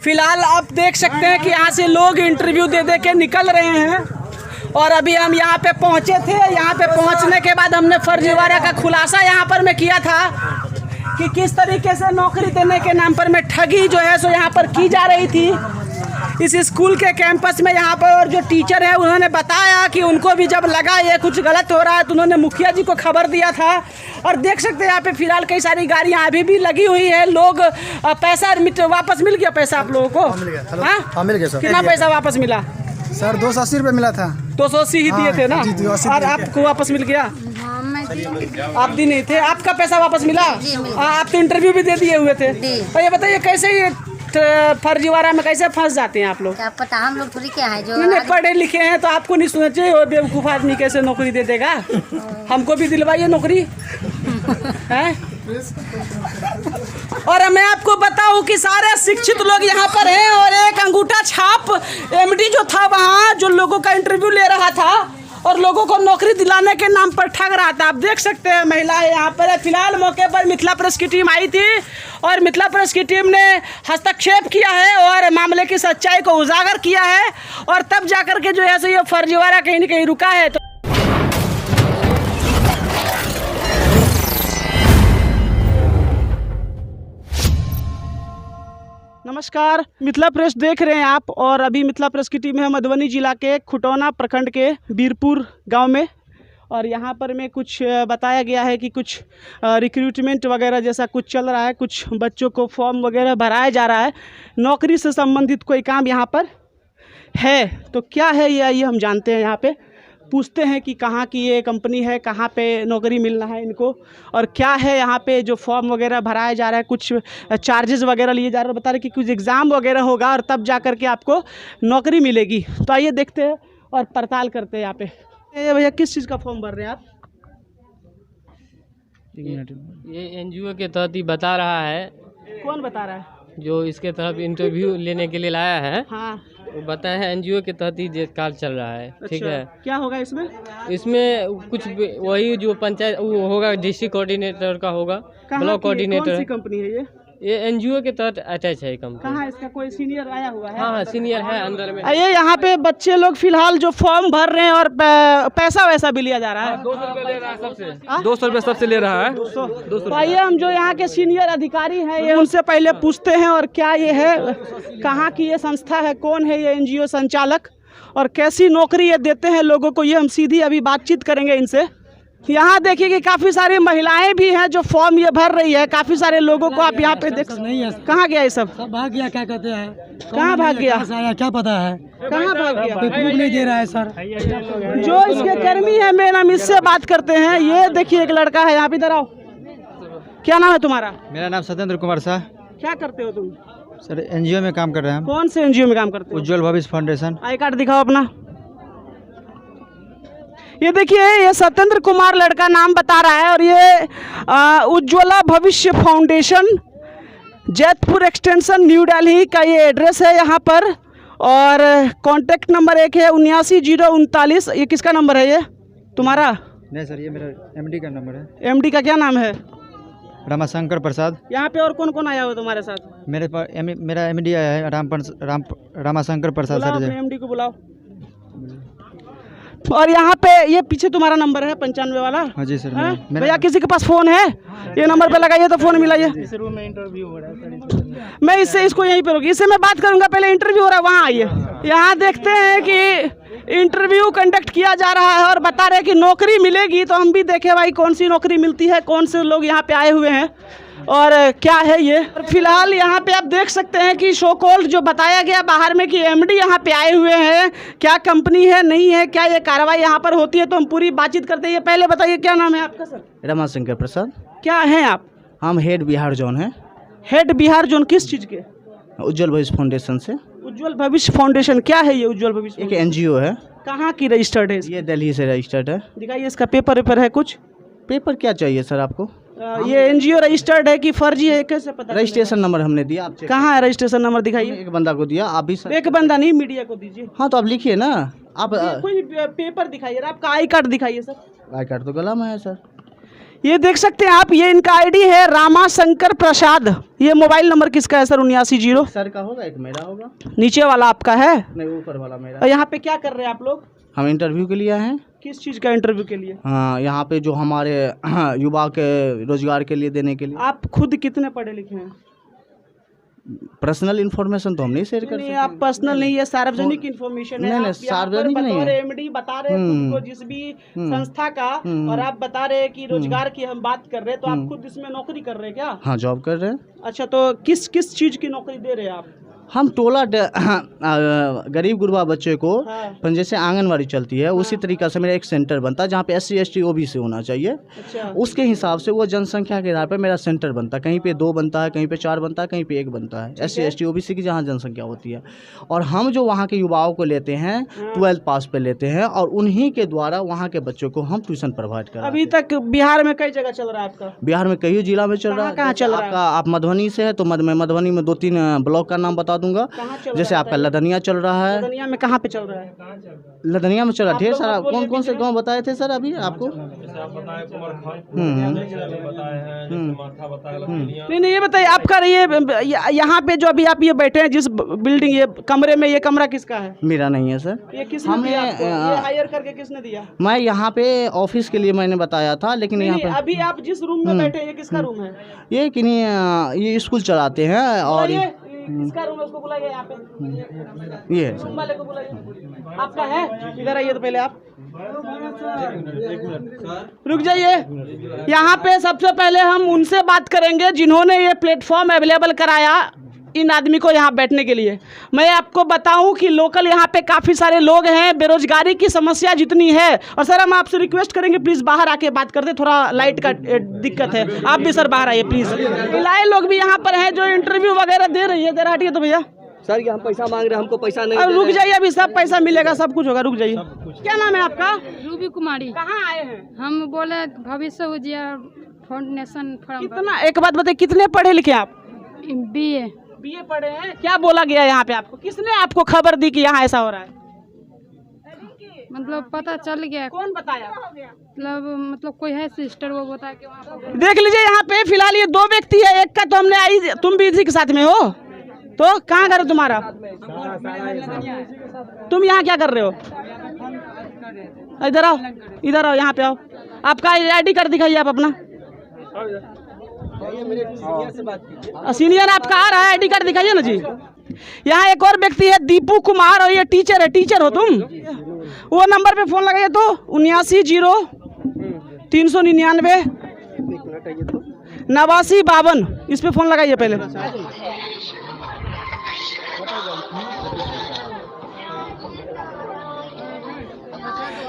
फिलहाल आप देख सकते हैं कि यहाँ से लोग इंटरव्यू दे दे के निकल रहे हैं और अभी हम यहाँ पे पहुँचे थे। यहाँ पे पहुँचने के बाद हमने फर्जीवाड़ा का खुलासा यहाँ पर मैं किया था कि किस तरीके से नौकरी देने के नाम पर में ठगी जो है सो यहाँ पर की जा रही थी इस स्कूल के कैंपस में। यहाँ पर और जो टीचर है उन्होंने बताया कि उनको भी जब लगा ये कुछ गलत हो रहा है तो उन्होंने मुखिया जी को खबर दिया था। और देख सकते हैं यहाँ पे फिलहाल कई सारी गाड़ियाँ अभी भी लगी हुई है। लोग पैसा वापस मिल गया पैसा आप लोगों को? हाँ मिल गया सर। कितना पैसा वापस मिला सर? 280 रुपये मिला था। 280 ही दिए थे ना? और आपको वापस मिल गया? आप दी नहीं थे, आपका पैसा वापस मिला? आप तो इंटरव्यू भी दे दिए हुए थे। तो ये बताइए कैसे ये फर्जीवाड़ा में कैसे फंस जाते हैं आप लोग? क्या पता, हम लोग थोड़ी क्या है जो नहीं पढ़े लिखे हैं तो आपको नहीं सोचना चाहिए और बेवकूफ़ आदमी कैसे नौकरी दे देगा। हमको भी दिलवाइए नौकरी है। और मैं आपको बताऊं कि सारे शिक्षित लोग यहाँ पर हैं और एक अंगूठा छाप एमडी जो था वहाँ जो लोगों का इंटरव्यू ले रहा था और लोगों को नौकरी दिलाने के नाम पर ठग रहा था। आप देख सकते हैं महिलाएं यहाँ पर। फिलहाल मौके पर मिथिला प्रेस की टीम आई थी और मिथिला प्रेस की टीम ने हस्तक्षेप किया है और मामले की सच्चाई को उजागर किया है और तब जाकर के जो है सो ये फर्जीवाड़ा कहीं न कहीं रुका है। तो नमस्कार, मिथिला प्रेस देख रहे हैं आप और अभी मिथिला प्रेस की टीम है मधुबनी जिला के खुटौना प्रखंड के बीरपुर गांव में। और यहाँ पर में कुछ बताया गया है कि कुछ रिक्रूटमेंट वगैरह जैसा कुछ चल रहा है। कुछ बच्चों को फॉर्म वगैरह भराया जा रहा है, नौकरी से संबंधित कोई काम यहाँ पर है। तो क्या है ये हम जानते हैं। यहाँ पे पूछते हैं कि कहाँ की ये कंपनी है, कहाँ पे नौकरी मिलना है इनको और क्या है यहाँ पे जो फॉर्म वगैरह भराया जा रहा है, कुछ चार्जेस वगैरह लिए जा रहे हैं। बता रहे कि कुछ एग्ज़ाम वगैरह होगा और तब जा कर के आपको नौकरी मिलेगी। तो आइए देखते हैं और पड़ताल करते हैं यहाँ पे। ये भैया किस चीज़ का फॉर्म भर रहे हैं आप? ये एनजीओ के तहत ही बता रहा है। कौन बता रहा है? जो इसके तरफ इंटरव्यू लेने के लिए लाया है। हाँ, वो बताया है एनजीओ के तहत ही ये कार्य चल रहा है। ठीक है। क्या होगा इसमें? इसमें कुछ वही जो पंचायत वो होगा, डिस्ट्रिक्ट कोऑर्डिनेटर का होगा, ब्लॉक कोऑर्डिनेटर। कौन सी कंपनी है ये एनजीओ के तहत अटैच है कंपनी। कहाँ इसका कोई सीनियर आया हुआ है? हाँ सीनियर है अंदर में। ये यहाँ पे बच्चे लोग फिलहाल जो फॉर्म भर रहे हैं और पैसा वैसा भी लिया जा रहा है। 200 रुपये ले रहा है सबसे। 200 रुपये सबसे ले रहा है। 200। आइए हम जो यहाँ के सीनियर अधिकारी हैं ये उनसे पहले पूछते हैं और क्या ये है, कहाँ की ये संस्था है, कौन है ये एनजीओ संचालक और कैसी नौकरी ये देते हैं लोगों को, ये हम सीधी अभी बातचीत करेंगे इनसे। यहाँ देखिए कि काफ़ी सारी महिलाएं भी हैं जो फॉर्म ये भर रही है। काफ़ी सारे लोगों को आप यहाँ पे देख नहीं है। कहाँ गया ये सब भाग गया, क्या कहते हैं, कहाँ भाग गया, क्या पता है, कहाँ भाग गया? कोई प्रूफ नहीं दे रहा है सर। जो इसके कर्मी है मेन हम इससे बात करते हैं। ये देखिए एक लड़का है यहाँ पे, इधर आओ। क्या नाम है तुम्हारा? मेरा नाम सत्येंद्र कुमार शाह। क्या करते हो तुम? सर एनजीओ में काम कर रहे हैं। कौन से एनजीओ में काम करते हो? उज्ज्वल भविष्य फाउंडेशन। आई कार्ड दिखाओ अपना। ये देखिए ये सत्येंद्र कुमार लड़का नाम बता रहा है और ये उज्ज्वला भविष्य foundation Jaitpur extension new Delhi का ये एड्रेस है यहाँ पर। और कॉन्टैक्ट नंबर एक है 79 039। ये किसका नंबर है? ये तुम्हारा? नहीं सर, ये मेरा एमडी का नंबर है। एमडी का क्या नाम है? रामाशंकर प्रसाद। यहाँ पे और कौन कौन आया हुआ तुम्हारे साथ? मेरे पास मेरा एमडी आया है रामाशंकर प्रसाद सर। एमडी को बुलाओ। और यहाँ पे ये पीछे तुम्हारा नंबर है 95 वाला? हाँ जी सर। भैया किसी के पास फोन है? ये नंबर पे लगाइए तो फोन मिलाइए। इस रूम में इंटरव्यू हो रहा है। मैं इसको यहीं पे रोकी, इससे मैं बात करूंगा। पहले इंटरव्यू हो रहा है, वहाँ आइए। यहाँ देखते हैं कि इंटरव्यू कंडक्ट किया जा रहा है और बता रहे हैं कि नौकरी मिलेगी। तो हम भी देखे भाई कौन सी नौकरी मिलती है, कौन से लोग यहाँ पे आए हुए हैं और क्या है ये। फिलहाल यहाँ पे आप देख सकते हैं कि शो कॉल्ड जो बताया गया बाहर में कि एमडी यहाँ पे आए हुए हैं। क्या कंपनी है, नहीं है, क्या ये कार्रवाई यहाँ पर होती है, तो हम पूरी बातचीत करते हैं। पहले बताइए क्या नाम है आपका सर? रमाशंकर प्रसाद। क्या हैं आप? हम हेड बिहार जोन है। हेड बिहार जोन किस चीज़ के? उज्ज्वल भविष्य फाउंडेशन से। उज्ज्वल भविष्य फाउंडेशन क्या है ये? उज्ज्वल भविष्य एक एनजीओ है। कहाँ की रजिस्टर्ड है? ये दिल्ली से रजिस्टर्ड है। दिखाइए इसका पेपर है कुछ? पेपर क्या चाहिए सर आपको? ये एनजीओ रजिस्टर्ड है कि फर्जी है, कैसे पता? रजिस्ट्रेशन नंबर हमने दिया। आप कहाँ है रजिस्ट्रेशन नंबर? दिखाइए। एक बंदा को दिया, आप भी सर। एक बंदा नहीं, मीडिया को दीजिए। हाँ तो आप लिखिए ना। आप कोई पेपर दिखाइए, आपका आई कार्ड दिखाइए सर। आई कार्ड तो गला में है सर। ये देख सकते हैं आप, ये इनका आईडी है रामाशंकर प्रसाद। ये मोबाइल नंबर किसका है सर? 79 सर का होगा, एक मेरा होगा। नीचे वाला आपका है? नहीं, ऊपर वाला मेरा। और यहाँ पे क्या कर रहे हैं आप लोग? हम इंटरव्यू के लिए आए हैं। किस चीज़ का इंटरव्यू के लिए? हाँ, यहाँ पे जो हमारे युवा के रोजगार के लिए देने के लिए। आप खुद कितने पढ़े लिखे हैं? पर्सनल इन्फॉर्मेशन तो हम नहीं शेयर कर नहीं, सकते। आप पर्सनल नहीं है, सार्वजनिक इन्फॉर्मेशन है। नहीं, आप यहाँ पर सार्वजनिक नहीं बतौर है। एमडी बता रहे हैं खुद को जिस भी संस्था का, और आप बता रहे हैं कि रोजगार की हम बात कर रहे हैं, तो आप खुद इसमें नौकरी कर रहे हैं क्या? हाँ, जॉब कर रहे हैं। अच्छा, तो किस किस चीज़ की नौकरी दे रहे हैं आप? हम टोला गरीब गुरबा बच्चे को हाँ। जैसे आंगनवाड़ी चलती है उसी तरीका से मेरा एक सेंटर बनता है जहाँ पे SC ST OBC होना चाहिए। अच्छा, उसके हिसाब से वो जनसंख्या के आधार पर मेरा सेंटर बनता है। कहीं पे 2 बनता है, कहीं पे 4 बनता है, कहीं पे 1 बनता है। SC ST OBC की जहाँ जनसंख्या होती है, और हम जो वहाँ के युवाओं को लेते हैं 12th पास पे लेते हैं, और उन्हीं के द्वारा वहाँ के बच्चों को हम ट्यूशन प्रोवाइड कराते हैं। अभी तक बिहार में कई जगह चल रहा है आपका? बिहार में कई जिला में चल रहा है। कहाँ चल रहा है? आपका आप मधुबनी से है तो मैं मधुबनी में 2-3 ब्लॉक का नाम बता दूंगा। कहाँ चल जैसे आपका लदनिया चल रहा है। दुनिया में कहाँ पे चल रहा है? लदनिया में चल रहा है। ढेर लोग सारा। मत बोलिए कौन से गांव बताए थे सर अभी आपको? नहीं नहीं, ये बताइए आपका यहाँ पे जो अभी आप ये बैठे हैं जिस बिल्डिंग, ये कमरे में, ये कमरा किसका है? मेरा नहीं है सर। ये किसने दिया आपको? ये हायर करके किसने दिया? मैं यहाँ पे ऑफिस के लिए मैंने बताया था, लेकिन यहाँ नहीं, पे अभी आप जिस रूम में बैठे हैं ये किसका रूम है? ये किन्हीं ये स्कूल चलाते हैं, और ये किसका रूम है? उसको बुलाइए यहाँ पे, ये है सर। रूम वाले को बुलाइए। आपका है? इधर आइए तो पहले आप रुक जाइए। यहाँ पे सबसे पहले हम उनसे बात करेंगे जिन्होंने ये प्लेटफॉर्म अवेलेबल कराया इन आदमी को यहाँ बैठने के लिए। मैं आपको बताऊं कि लोकल यहाँ पे काफ़ी सारे लोग हैं, बेरोजगारी की समस्या जितनी है। और सर हम आपसे रिक्वेस्ट करेंगे प्लीज़ बाहर आके बात करते, थोड़ा लाइट का दिक्कत है। आप भी सर बाहर आइए प्लीज़। महिलाएं लोग भी यहाँ पर हैं जो इंटरव्यू वगैरह दे रही है। जरा हटिए तो भैया। सर ये हम पैसा मांग रहे हैं, हमको पैसा नहीं अब दे रुक रहे हैं। जाइए, अभी सब पैसा मिलेगा, सब कुछ होगा, रुक जाइए। क्या नाम है आपका? रूबी कुमारी। कहाँ आए हैं? हम बोले भविष्य उजियार फाउंडेशन फॉर्म कितना, एक बात बताइए, कितने पढ़े लिखे आप? BA। BA पढ़े हैं। क्या बोला गया यहाँ पे आपको? किसने आपको खबर दी कि यहाँ ऐसा हो रहा है? मतलब पता चल गया, कौन बताया? मतलब कोई है सिस्टर, वो बताया कि वहाँ पर देख लीजिए यहाँ पे फिलहाल ये 2 व्यक्ति है। एक का तो हमने आई, तुम भी इसी के साथ में हो, तो कहाँ घर है तुम्हारा? तुम यहाँ क्या कर रहे हो? इधर आओ, इधर आओ, यहाँ पे आओ। आपका ID कार्ड दिखाइए आप अपना। सीनियर आपका आ रहा है, ID कार्ड दिखाइए ना जी। यहाँ एक और व्यक्ति है दीपू कुमार, और ये टीचर है। टीचर हो तुम? वो नंबर पे फोन लगाइए तो 790399 8952, इस पे फोन लगाइए पहले।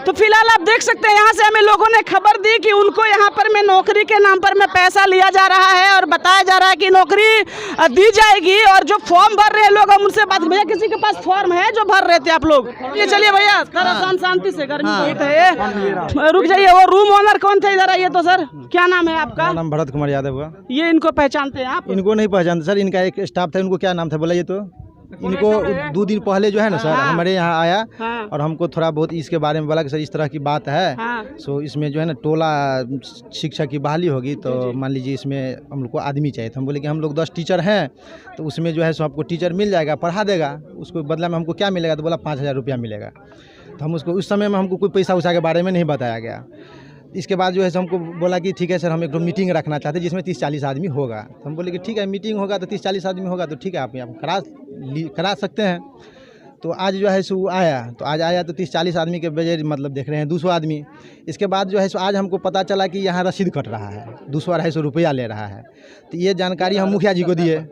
तो फिलहाल आप देख सकते हैं यहाँ से हमें लोगों ने खबर दी कि उनको यहाँ पर में नौकरी के नाम पर में पैसा लिया जा रहा है, और बताया जा रहा है कि नौकरी दी जाएगी। और जो फॉर्म भर रहे हैं लोग, हम उनसे बात। भैया किसी के पास फॉर्म है जो भर रहे थे आप लोग? ये चलिए भैया, थोड़ा शांति से, गर्मी बहुत है। रुक जाइए। वो रूम ओनर कौन थे? इधर आइए तो सर। क्या नाम है आपका? नाम भरत कुमार यादव हुआ। ये इनको पहचानते हैं आप? इनको नहीं पहचानते सर, इनका एक स्टाफ था, उनको क्या नाम था बोला ये तो। इनको 2 दिन पहले जो है ना सर, हमारे यहाँ आया और हमको थोड़ा बहुत इसके बारे में बोला कि सर इस तरह की बात है। सो इसमें जो है ना टोला शिक्षा की बहाली होगी, तो मान लीजिए इसमें हम लोग को आदमी चाहिए। तो हम बोले कि हम लोग 10 टीचर हैं, तो उसमें जो है सो आपको टीचर मिल जाएगा, पढ़ा देगा। उसको बदला में हमको क्या मिलेगा? तो बोला 5000 रुपया मिलेगा। तो हम उसको उस समय में हमको कोई पैसा उसा के बारे में नहीं बताया गया। इसके बाद जो है हमको बोला कि ठीक है सर, हम एक मीटिंग रखना चाहते हैं जिसमें 30-40 आदमी होगा। तो हम बोले कि ठीक है, मीटिंग होगा तो 30-40 आदमी होगा तो ठीक है, आप करा सकते हैं। तो आज जो है सो आया, तो आज आया तो 30-40 आदमी के बजाय मतलब देख रहे हैं 200 आदमी। इसके बाद जो है सो आज हमको पता चला कि यहाँ रसीद कट रहा है, 200-250 रुपया ले रहा है। तो ये जानकारी हम मुखिया जी को दिए।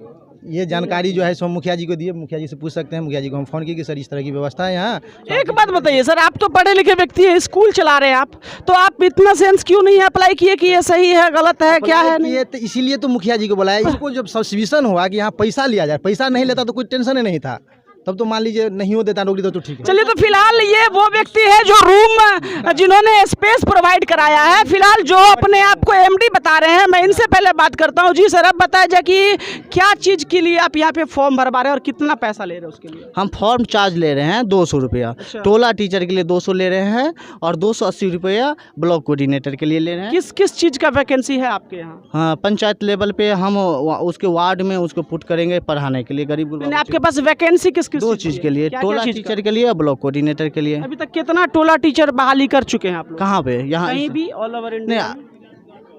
ये जानकारी जो है सो मुखिया जी को दिए। मुखिया जी से पूछ सकते हैं। मुखिया जी को हम फ़ोन किए कि सर इस तरह की व्यवस्था है यहाँ। एक बात बताइए सर, आप तो पढ़े लिखे व्यक्ति हैं, स्कूल चला रहे हैं आप, तो आप इतना सेंस क्यों नहीं अप्लाई किए कि ये सही है गलत है क्या है? ये तो इसीलिए तो मुखिया जी को बुलाया। इसको जब सब्सिशन हुआ कि यहाँ पैसा लिया जाए, पैसा नहीं लेता तो कोई टेंशन ही नहीं था। तब तो मान लीजिए नहीं हो देता नौकरी तो ठीक है। चलिए, तो फिलहाल ये वो व्यक्ति है जो रूम जिन्होंने स्पेस प्रोवाइड कराया है, फिलहाल जो अपने आप को एमडी बता रहे हैं। मैं इनसे पहले बात करता हूँ। जी सर, अब बताया जाए कि क्या चीज़ के लिए आप यहाँ पे फॉर्म भरवा रहे हैं और कितना पैसा ले रहे हैं उसके लिए? हम फॉर्म चार्ज ले रहे हैं 200 रुपया, टोला टीचर के लिए 200 ले रहे हैं और 280 रुपया ब्लॉक कोऑर्डिनेटर के लिए ले रहे हैं। किस किस चीज़ का वैकेंसी है आपके यहाँ? हाँ, पंचायत लेवल पे हम उसके वार्ड में उसको पुट करेंगे पढ़ाने के लिए गरीब गुरबा। आपके पास वैकेंसी किस किस दो चीज़ के लिए, टोला टीचर के लिए और ब्लॉक कोऑर्डिनेटर के लिए। अभी तक कितना टोला टीचर बहाली कर चुके हैं आप लोग? कहाँ पे? यहाँ कहीं भी all over India?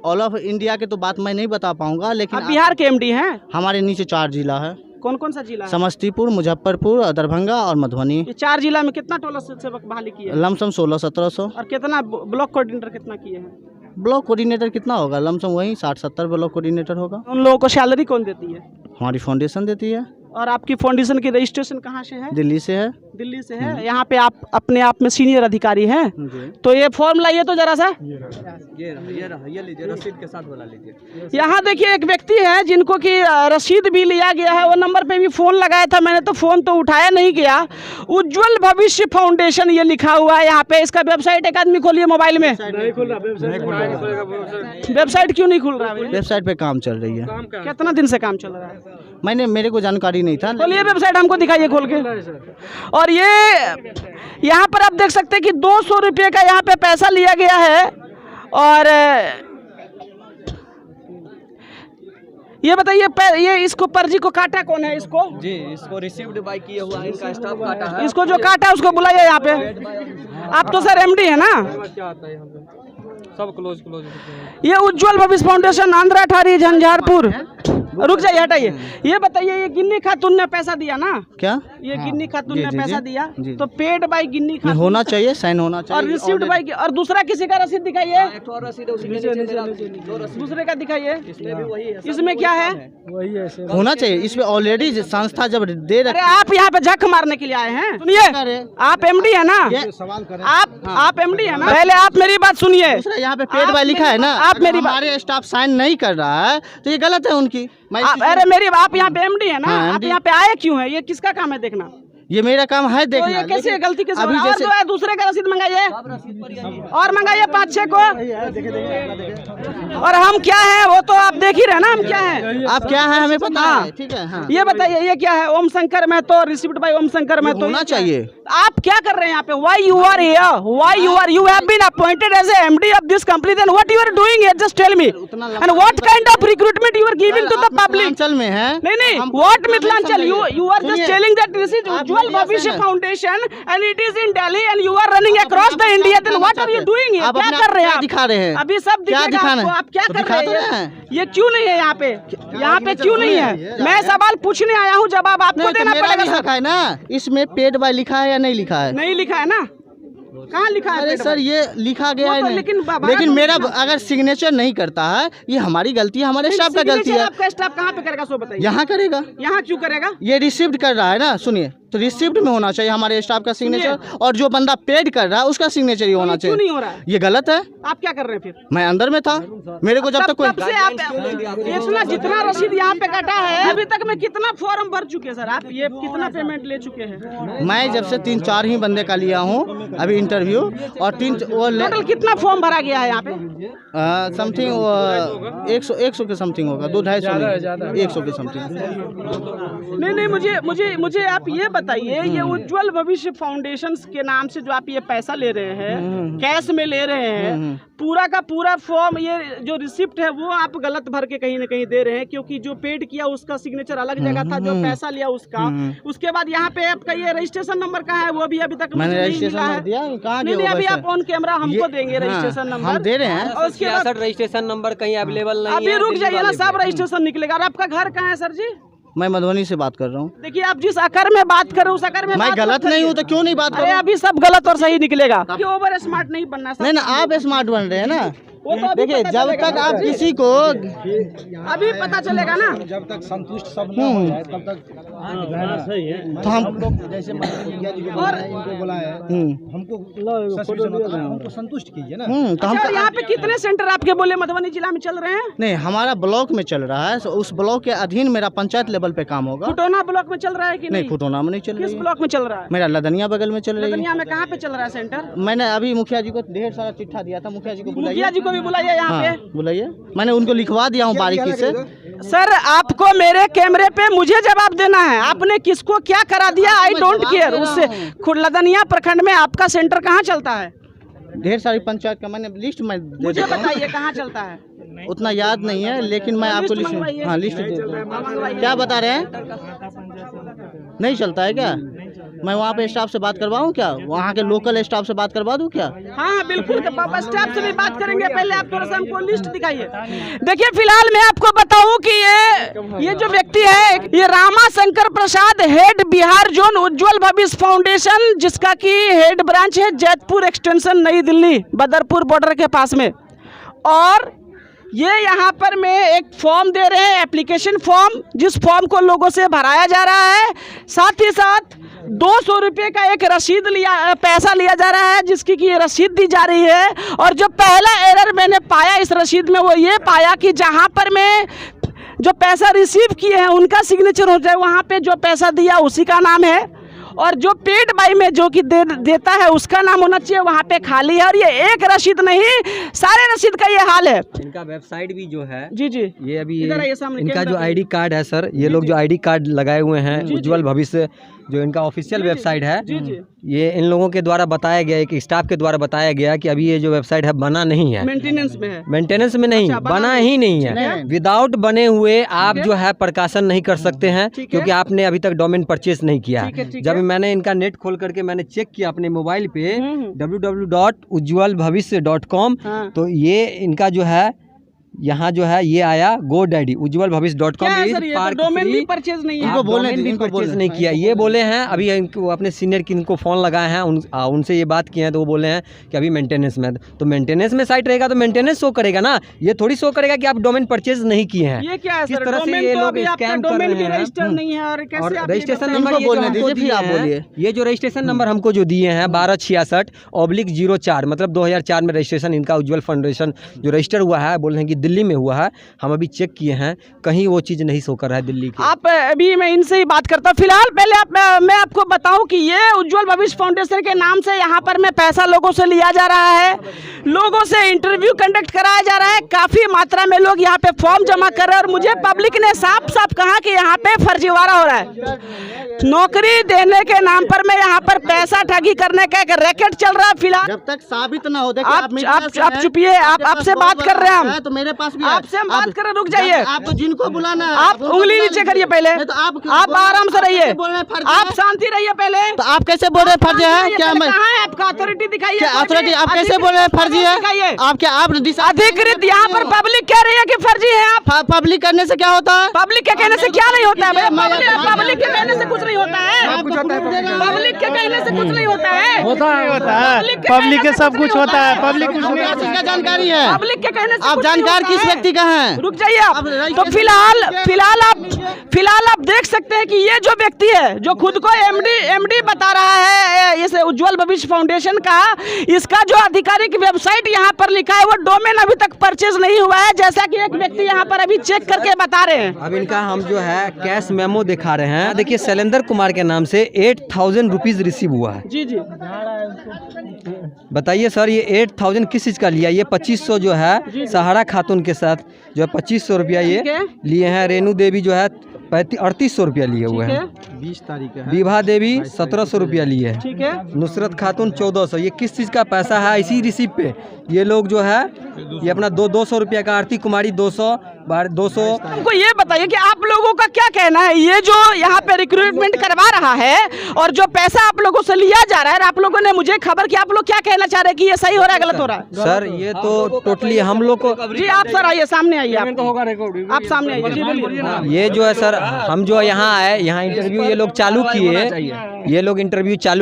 All over India के तो बात मैं नहीं बता पाऊंगा, लेकिन आप बिहार के एमडी हैं? हमारे नीचे 4 जिला है। कौन कौन सा जिला है? समस्तीपुर, मुजफ्फरपुर, दरभंगा और मधुबनी। ये 4 जिला में कितना टोला सेवक बहाली किए हैं? लमसम 1600-1700। और कितना ब्लॉक कोऑर्डिनेटर कितना किए हैं? ब्लॉक कोऑर्डिनेटर कितना होगा? लमसम वही 60-70 ब्लॉक कोऑर्डिनेटर होगा। उन लोगों को सैलरी कौन देती है? हमारी फाउंडेशन देती है। और आपकी फाउंडेशन की रजिस्ट्रेशन कहाँ से है? दिल्ली से है। दिल्ली से है। यहाँ पे आप अपने आप में सीनियर अधिकारी हैं, तो ये फॉर्म लाइए तो जरा सा। ये लीजिए, रसीद के साथ वाला लीजिए। यहाँ देखिए, एक व्यक्ति है जिनको कि रसीद भी लिया गया है। वो नंबर पे भी फ़ोन लगाया था मैंने, तो फ़ोन तो उठाया नहीं गया। उज्ज्वल भविष्य फाउंडेशन ये लिखा हुआ है यहाँ पे। इसका वेबसाइट एक आदमी खोलिए मोबाइल में। नहीं खुल रहा वेबसाइट। क्यों नहीं खुल रहा? वेबसाइट पे काम चल रही है। कितना दिन से काम चल रहा है? मेरे को जानकारी नहीं था। खोलिए वेबसाइट, हमको दिखाइए खोल के। और ये यहाँ पर आप देख सकते हैं कि 200 रुपये का यहाँ पे पैसा लिया गया है। और ये बताइए, ये इसको पर्ची को काटा कौन है? इसको जी, इसको रिसीव्ड बाय किया हुआ इनका स्टाफ काटा है। इसको जो काटा उसको बुलाइए यहाँ पे। आप तो सर एमडी है ना? सब क्लोज। ये उज्ज्वल भविष्य फाउंडेशन, आंध्रा ठारी, झंझारपुर। रुक जाइए, हटाइए। ये बताइए, ये गिन्नी खातून ने पैसा दिया ना? क्या ये गिन्नी खातून ने जी, पैसा जी, दिया, जी। तो पेड बाय गिन्नी खातून होना चाहिए, साइन होना चाहिए। और रिसीव्ड बाय। और दूसरा किसी का रसीद दिखाइए। एक और रसीद है, उसी के नीचे मेरा दो रसीद। दूसरे का दिखाइए। इसमें भी वही है। इसमें क्या है? होना चाहिए। इसमें ऑलरेडी संस्था जब दे अरे आप यहाँ पे झक मारने के लिए आए हैं? सुनिए, आप एमडी है ना? आप एमडी है ना? पहले आप मेरी बात सुनिए। यहाँ पे पेड बाय लिखा है ना, आप मेरी हमारे स्टाफ साइन नहीं कर रहा है तो ये गलत है उनकी। अरे मेरी आप यहाँ पे एमडी है ना? हाँ, आप यहाँ पे आए क्यों है? ये किसका काम है देखना? ये मेरा काम है तो देखना। ये कैसे गलती कैसे? अभी और जैसे जो है दूसरे का रसीद मंगाइए और मंगाइए 5-6 को। और हम क्या है वो तो आप देख ही रहे ना, हम क्या है? आप क्या है हमें पता है। ठीक है, हाँ। ये बताइए, ये क्या है? ओम शंकर महतो, रिसीव्ड बाय ओम शंकर महतो। होना चाहिए। आप क्या कर रहे हैं यहाँ पे? Why you are here? Why you have been appointed as a MD of this company? Then what you are doing here? Just tell me. And what kind of recruitment you are giving to the public? Mithilanchal में है। नहीं, what Mithilanchal? You are just telling that this is उज्ज्वल भविष्य foundation and it is in Delhi and you are running across the India. Then what are you doing here? क्या कर रहे हैं आप? दिखा रहे हैं। अभी सब दिखेगा आपको। आप क्या कर रहे हैं? ये क्यों नहीं है यहाँ पे? यहाँ पे क्यों नहीं है? मैं सवाल पूछने आया हूँ, जवाब आपको देना पड़ेगा। है ना, इसमें पेड बाय लिखा है या नहीं लिखा है? नहीं लिखा है ना? कहाँ लिखा है? अरे सर, ये लिखा गया है तो नहीं। लेकिन मेरा अगर सिग्नेचर नहीं करता है, ये हमारी गलती है, हमारे स्टाफ का गलती है। आपका स्टाफ कहाँ पे करेगा सो बताइए? यहाँ करेगा। यहाँ क्यों करेगा? ये रिसीव्ड कर रहा है ना, सुनिए, तो रिसीव्ड में होना चाहिए हमारे स्टाफ का सिग्नेचर, और जो बंदा पेड कर रहा है उसका सिग्नेचर ही होना चाहिए। क्यों नहीं हो रहा है? ये गलत है। आप क्या कर रहे हैं फिर? मैं अंदर में था, मेरे को जब तक कोई से आप इतना जितना रसीद यहाँ पे कटा है, अभी तक मैं कितना फॉर्म भर चुके हैं सर? आप ये कितना पेमेंट ले चुके हैं? मैं जब से 3-4 ही बंदे का लिया हूँ अभी इंटरव्यू, और टोटल कितना फॉर्म भरा गया है यहाँ पे? समथिंग 100 के समथिंग होगा, 200-250 100 के समथिंग। नहीं, मुझे आप ये बताइए, ये उज्ज्वल भविष्य फाउंडेशन के नाम से जो आप ये पैसा ले रहे हैं, कैश में ले रहे हैं, पूरा का पूरा फॉर्म, ये जो रिसिप्ट है वो आप गलत भर के कहीं ना कहीं दे रहे हैं, क्योंकि जो पेड किया उसका सिग्नेचर अलग जगह था, जो पैसा लिया उसका। उसके बाद यहाँ पे आपका ये रजिस्ट्रेशन नंबर कहाँ है? वो भी अभी तक मैंने नहीं रजिस्ट्रेशन मिला नंबर है। दिया, कहाँ नहीं, अभी आप ऑन कैमरा हमको देंगे रजिस्ट्रेशन नंबर, हम दे रहे हैं। और उसके बाद रजिस्ट्रेशन नंबर कहीं अवेलेबल नहीं है। अभी रुक जाइए ना, सब रजिस्ट्रेशन निकलेगा। और आपका घर कहाँ है सर जी? मैं मधुबनी से बात कर रहा हूँ। देखिए, आप जिस आकार में बात कर रहे हो उस आकार में मैं गलत नहीं हूँ तो क्यों नहीं बात कर अरे रहा हूँ? अभी सब गलत और सही निकलेगा। ओवर स्मार्ट नहीं बनना सर। नहीं ना, आप स्मार्ट बन रहे हैं ना। वो तो अभी देखिए पता जब चलेगा तक ना। आप किसी को अभी पता चलेगा ना। जब तक संतुष्ट सब न हो जाए तब तक तो हम लोग जैसे मुखिया जी को बोला है, इनको बोला है, हमको सस्पेंशन होता है, हमको संतुष्ट कीजिए ना। तो हम अच्छा, और यहाँ पे कितने सेंटर आपके बोले मधुबनी जिला में चल रहे हैं? नहीं, हमारा ब्लॉक में चल रहा है, उस ब्लॉक के अधीन मेरा पंचायत लेवल पे काम होगा। खुटौना ब्लॉक में चल रहा है कि नहीं, नहीं? खुटौना में नहीं चल रही किस है। ब्लॉक में चल रहा है? मेरा लदनिया बगल में चल रही है। दुनिया में कहाँ पे चल रहा है सेंटर? मैंने अभी मुखिया जी को ढेर सारा चिट्ठा दिया था, मुखिया जी को बुलाइए। मुखिया जी को भी बुलाइए यहाँ पे। बुलाइए, मैंने उनको लिखवा दिया हूँ बारीकी से। सर, आपको मेरे कैमरे पे मुझे जवाब देना है, आपने किसको क्या करा दिया, आई डोंट केयर। उससे लदनिया प्रखंड में आपका सेंटर कहाँ चलता है? ढेर सारी पंचायत का मैंने लिस्ट में दे मुझे देता हूँ। बताइए कहाँ चलता है? उतना याद नहीं है, लेकिन मैं आपको लिस्ट, मंगवाइए। हाँ लिस्ट दे देता हूँ। क्या बता रहे हैं? नहीं चलता है क्या? मैं वहाँ पे स्टाफ से बात करवाऊँ क्या? वहाँ के लोकल स्टाफ से बात करवा दूँ क्या? हाँ बिल्कुल, पापा स्टाफ से भी बात करेंगे। पहले आप थोड़ा सा हमको लिस्ट दिखाइए। देखिए, फिलहाल मैं आपको बताऊं कि ये जो व्यक्ति है, ये रामा शंकर प्रसाद, हेड बिहार जोन उज्जवल भविष्य फाउंडेशन, जिसका कि हेड ब्रांच है जैतपुर एक्सटेंशन, नई दिल्ली, बदरपुर बॉर्डर के पास में। और ये यहाँ पर मैं एक फॉर्म दे रहे हैं, एप्लीकेशन फॉर्म, जिस फॉर्म को लोगों से भराया जा रहा है। साथ ही साथ 200 रुपये का एक रसीद पैसा लिया जा रहा है, जिसकी कि ये रसीद दी जा रही है। और जो पहला एरर मैंने पाया इस रसीद में, वो ये पाया कि जहाँ पर मैं जो पैसा रिसीव किए हैं उनका सिग्नेचर हो जाए, वहाँ पे जो पैसा दिया उसी का नाम है, और जो पेड बाई में जो कि देता है उसका नाम होना चाहिए, वहाँ पे खाली है। और ये एक रसीद नहीं, सारे रसीद का ये हाल है। इनका वेबसाइट भी जो है, जी जी, ये अभी इधर आइए सामने, इनका कैमरा जो पे। आईडी कार्ड है सर, ये लोग जो आईडी कार्ड लगाए हुए हैं, उज्जवल भविष्य जो इनका ऑफिशियल वेबसाइट है, जी जी, ये इन लोगों के द्वारा बताया गया, एक स्टाफ के द्वारा बताया गया कि अभी ये जो वेबसाइट है बना नहीं है, मेंटेनेंस में है। मेंटेनेंस में नहीं, अच्छा, बना ही नहीं है। विदाउट बने हुए आप जो है प्रकाशन नहीं कर सकते हैं, ठीक है। क्योंकि आपने अभी तक डोमेन परचेज नहीं किया ठीक है, है। ठीक जब है। मैंने इनका नेट खोल करके मैंने चेक किया अपने मोबाइल पे www.ujjwalbhavishya.com, हाँ। तो ये इनका जो है यहाँ जो है ये आया GoDaddy ujjwalbhavish.com क्या है सर, ये तो डोमेन भी परचेज नहीं है। इनको बोलने डोमेन दीजिए, भी इनको परचेज बोलने नहीं किया। ये बोले हैं अभी इनको अपने सीनियर की इनको फ़ोन लगाए हैं, उनसे ये बात किए हैं, तो वो बोले हैं कि अभी मेंटेनेंस में है। तो मेंटेनेंस में साइट रहेगा तो मेंटेनेंस शो करेगा ना, ये थोड़ी शो करेगा कि आप डोमेन परचेज नहीं किए हैं। ये क्या है किस सर, तरह से डोमेन ये तो लोग अभी आपका स्कैम कर डोमेन रहे भी हैं। रजिस्टर नहीं है, और कैसे और आप ये रजिस्ट्रेशन बताएं? नंबर इनको ये जो बोलने हमको दीजिए, फिर दिए आप हैं, बोलिए। ये जो रजिस्ट्रेशन नंबर हमको जो दिए हैं 1266/04, मतलब 2004 में रजिस्ट्रेशन इनका उज्जवल फाउंडेशन जो रजिस्टर हुआ है, बोल रहे हैं कि दिल्ली में हुआ है। हम अभी चेक किए हैं, कहीं वो चीज़ नहीं शो कर रहा है दिल्ली की। आप अभी मैं इनसे ही बात करता हूँ। फिलहाल पहले मैं आपको बताऊं कि ये उज्जवल भविष्य फाउंडेशन के नाम से यहाँ पर मैं पैसा लोगों से लिया जा रहा है, लोगों से इंटरव्यू कंडक्ट कराया जा रहा है, काफ़ी मात्रा में लोग यहाँ पे फॉर्म जमा कर रहे हैं। और मुझे पब्लिक ने साफ साफ कहा कि यहाँ पे फर्जीवाड़ा हो रहा है, नौकरी देने के नाम पर मैं यहाँ पर पैसा ठगी करने का एक रैकेट चल रहा है। फिलहाल जब तक साबित ना हो, आप चुपिए, आपसे बात कर रहे हैं हम। तो मेरे पास भी आपसे हम बात कर रहे, रुक जाइए। आपको जिनको बुलाना है, आप उंगली नीचे करिए पहले, तो आप आराम से रहिए, आप शांति रहिए पहले। तो आप कैसे बोल रहे हैं फर्जी है? क्या मैं कहाँ है आपका अथॉरिटी दिखाइए। क्या अथॉरिटी? आप कैसे बोल रहे हैं फर्जी है? आप क्या आप अधिकृत यहाँ पर पब्लिक कह रही है कि फर्जी है। आप पब्लिक करने से क्या होता है? पब्लिक के कहने से क्या नहीं होता है? पब्लिक के कहने से कुछ नहीं होता है। पब्लिक के कहने से कुछ नहीं होता है। पब्लिक के सब कुछ होता है, पब्लिक कुछ नहीं। क्या जानकारी है? पब्लिक के कहने से आप कुछ नहीं जानकार होता किस है। व्यक्ति का हैं? रुक जाइए आप। तो फिलहाल आप देख सकते हैं कि ये जो व्यक्ति है, जो खुद को एमडी बता रहा है इस उज्जवल भविष्य फाउंडेशन का, इसका जो आधिकारिक वेबसाइट यहाँ पर लिखा है वो डोमेन अभी तक परचेज नहीं हुआ है, जैसा कि एक व्यक्ति यहाँ पर अभी चेक करके बता रहे हैं। अब इनका हम जो है कैश मेमो दिखा रहे हैं। देखिए शैलेंद्र कुमार के नाम से 8000 रुपीज रिसीव हुआ है। जी जी, बताइए सर, ये 8000 किस चीज़ का लिया? ये 2500 जो है सहारा खातून के साथ जो है 2500 रुपया ये ठीक है। लिए हैं। रेणु देवी जो है 3800 रुपया लिए हुए हैं। 20 तारीख है। विभा देवी 1700 रुपया लिए हैं। ठीक है। नुसरत खातून 1400। ये किस चीज़ का पैसा है? इसी रिसीप पे ये लोग जो है ये अपना 200 रुपया का, आरती कुमारी 200, 200। हमको ये बताइए कि आप लोगों का क्या कहना है, ये जो यहाँ पे रिक्रूटमेंट करवा रहा है और जो पैसा आप लोगों से लिया जा रहा है, आप लोगों ने मुझे खबर की, आप लोग क्या कहना चाह रहे हैं कि ये सही हो रहा है गलत हो रहा है? सर ये तो टोटली हम लोग को, जी आप सर आइए, सामने आइए, आप सामने आइए जी, बोलिए। ये जो है सर, हम जो यहाँ आए, यहाँ इंटरव्यू ये लोग चालू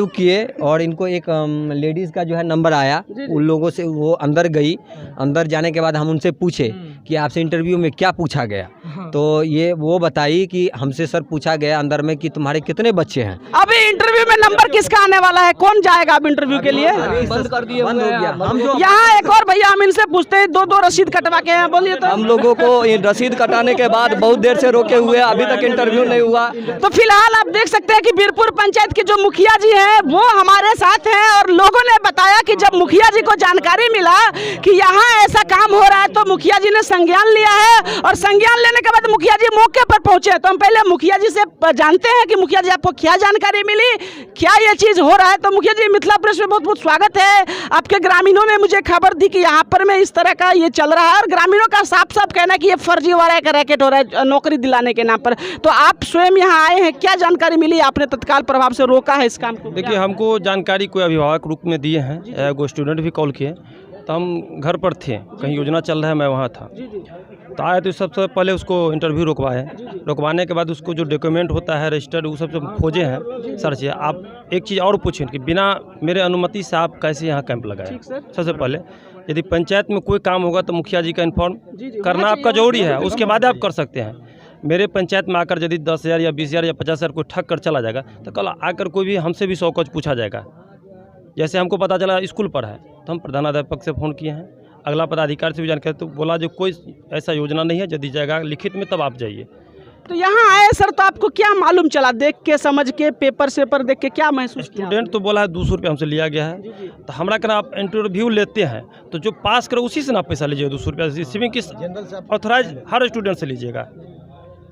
किए, और इनको एक लेडीज़ का जो है नंबर आया, उन लोगों से वो अंदर गई। अंदर जाने के बाद हम उनसे पूछे कि आपसे इंटरव्यू में क्या पूछा गया, तो ये वो बताई कि हमसे सर पूछा गया अंदर में कि तुम्हारे कितने बच्चे हैं। अभी इंटरव्यू में नंबर किसका आने वाला है, कौन जाएगा अब इंटरव्यू के लिए? बंद कर दिए, बंद हो गया। हम जो यहाँ एक और भैया, हम इनसे पूछते हैं, दो रसीद कटवा के हैं, बोलिए तो। हम लोगों को रसीद कटाने के बाद बहुत देर से रोके हुए, अभी तक इंटरव्यू नहीं हुआ। तो फिलहाल आप देख सकते हैं कि बीरपुर पंचायत के जो मुखिया जी हैं वो हमारे साथ हैं, और लोगों ने बताया कि जब मुखिया जी को जानकारी मिला कि यहाँ ऐसा काम हो रहा है तो मुखिया जी ने संज्ञान लिया है, और संज्ञान लेने के बाद मुखिया जी मौके पर पहुंचे। तो हम पहले मुखिया जी से जानते हैं कि मुखिया जी आपको क्या जानकारी मिली, क्या ये चीज हो रहा है। तो मुखिया जी, मिथिला प्रेस में बहुत बहुत स्वागत है। आपके ग्रामीणों ने मुझे खबर दी कि यहाँ पर में इस तरह का ये चल रहा है, और ग्रामीणों का साफ साफ कहना है कि ये फर्जीवाड़ा का रैकेट हो रहा है नौकरी दिलाने के नाम पर। तो आप स्वयं यहाँ आए हैं, क्या जानकारी मिली, आपने तत्काल प्रभाव से रोका है इस काम को? देखिए, हमको जानकारी कोई अभिभावक रूप में दिए हैं, एगो स्टूडेंट भी कॉल किए, तो हम घर पर थे, कहीं योजना चल रहा है, मैं वहाँ था। तो आए तो सबसे पहले उसको इंटरव्यू रुकवाने के बाद उसको जो डॉक्यूमेंट होता है रजिस्टर्ड, वो सब खोजे हैं सर से। आप एक चीज़ और पूछें कि बिना मेरे अनुमति से आप कैसे यहाँ कैंप लगाए? सबसे पहले यदि पंचायत में कोई काम होगा तो मुखिया जी का इन्फॉर्म करना आपका जरूरी है, उसके बाद आप कर सकते हैं। मेरे पंचायत में आकर यदि 10,000 या 20,000 या 50,000 कोई ठग कर चला जाएगा तो कल आकर कोई भी हमसे भी 100 कुछ पूछा जाएगा। जैसे हमको पता चला स्कूल पर है तो हम प्रधानाध्यापक से फ़ोन किए हैं, अगला पदाधिकारी से भी जानकारी, तो बोला जो कोई ऐसा योजना नहीं है, यदि जाएगा लिखित में तब आप जाइए। तो यहाँ आए सर, तो आपको क्या मालूम चला, देख के समझ के पेपर सेपर देख के क्या महसूस किया? स्टूडेंट तो बोला है 200 रुपये हमसे लिया गया है, तो हमारा कहना आप इंटरव्यू लेते हैं तो जो पास करे उसी से ना पैसा लीजिए, 200 रुपये सिविंग की ऑथराइज हर स्टूडेंट से लीजिएगा।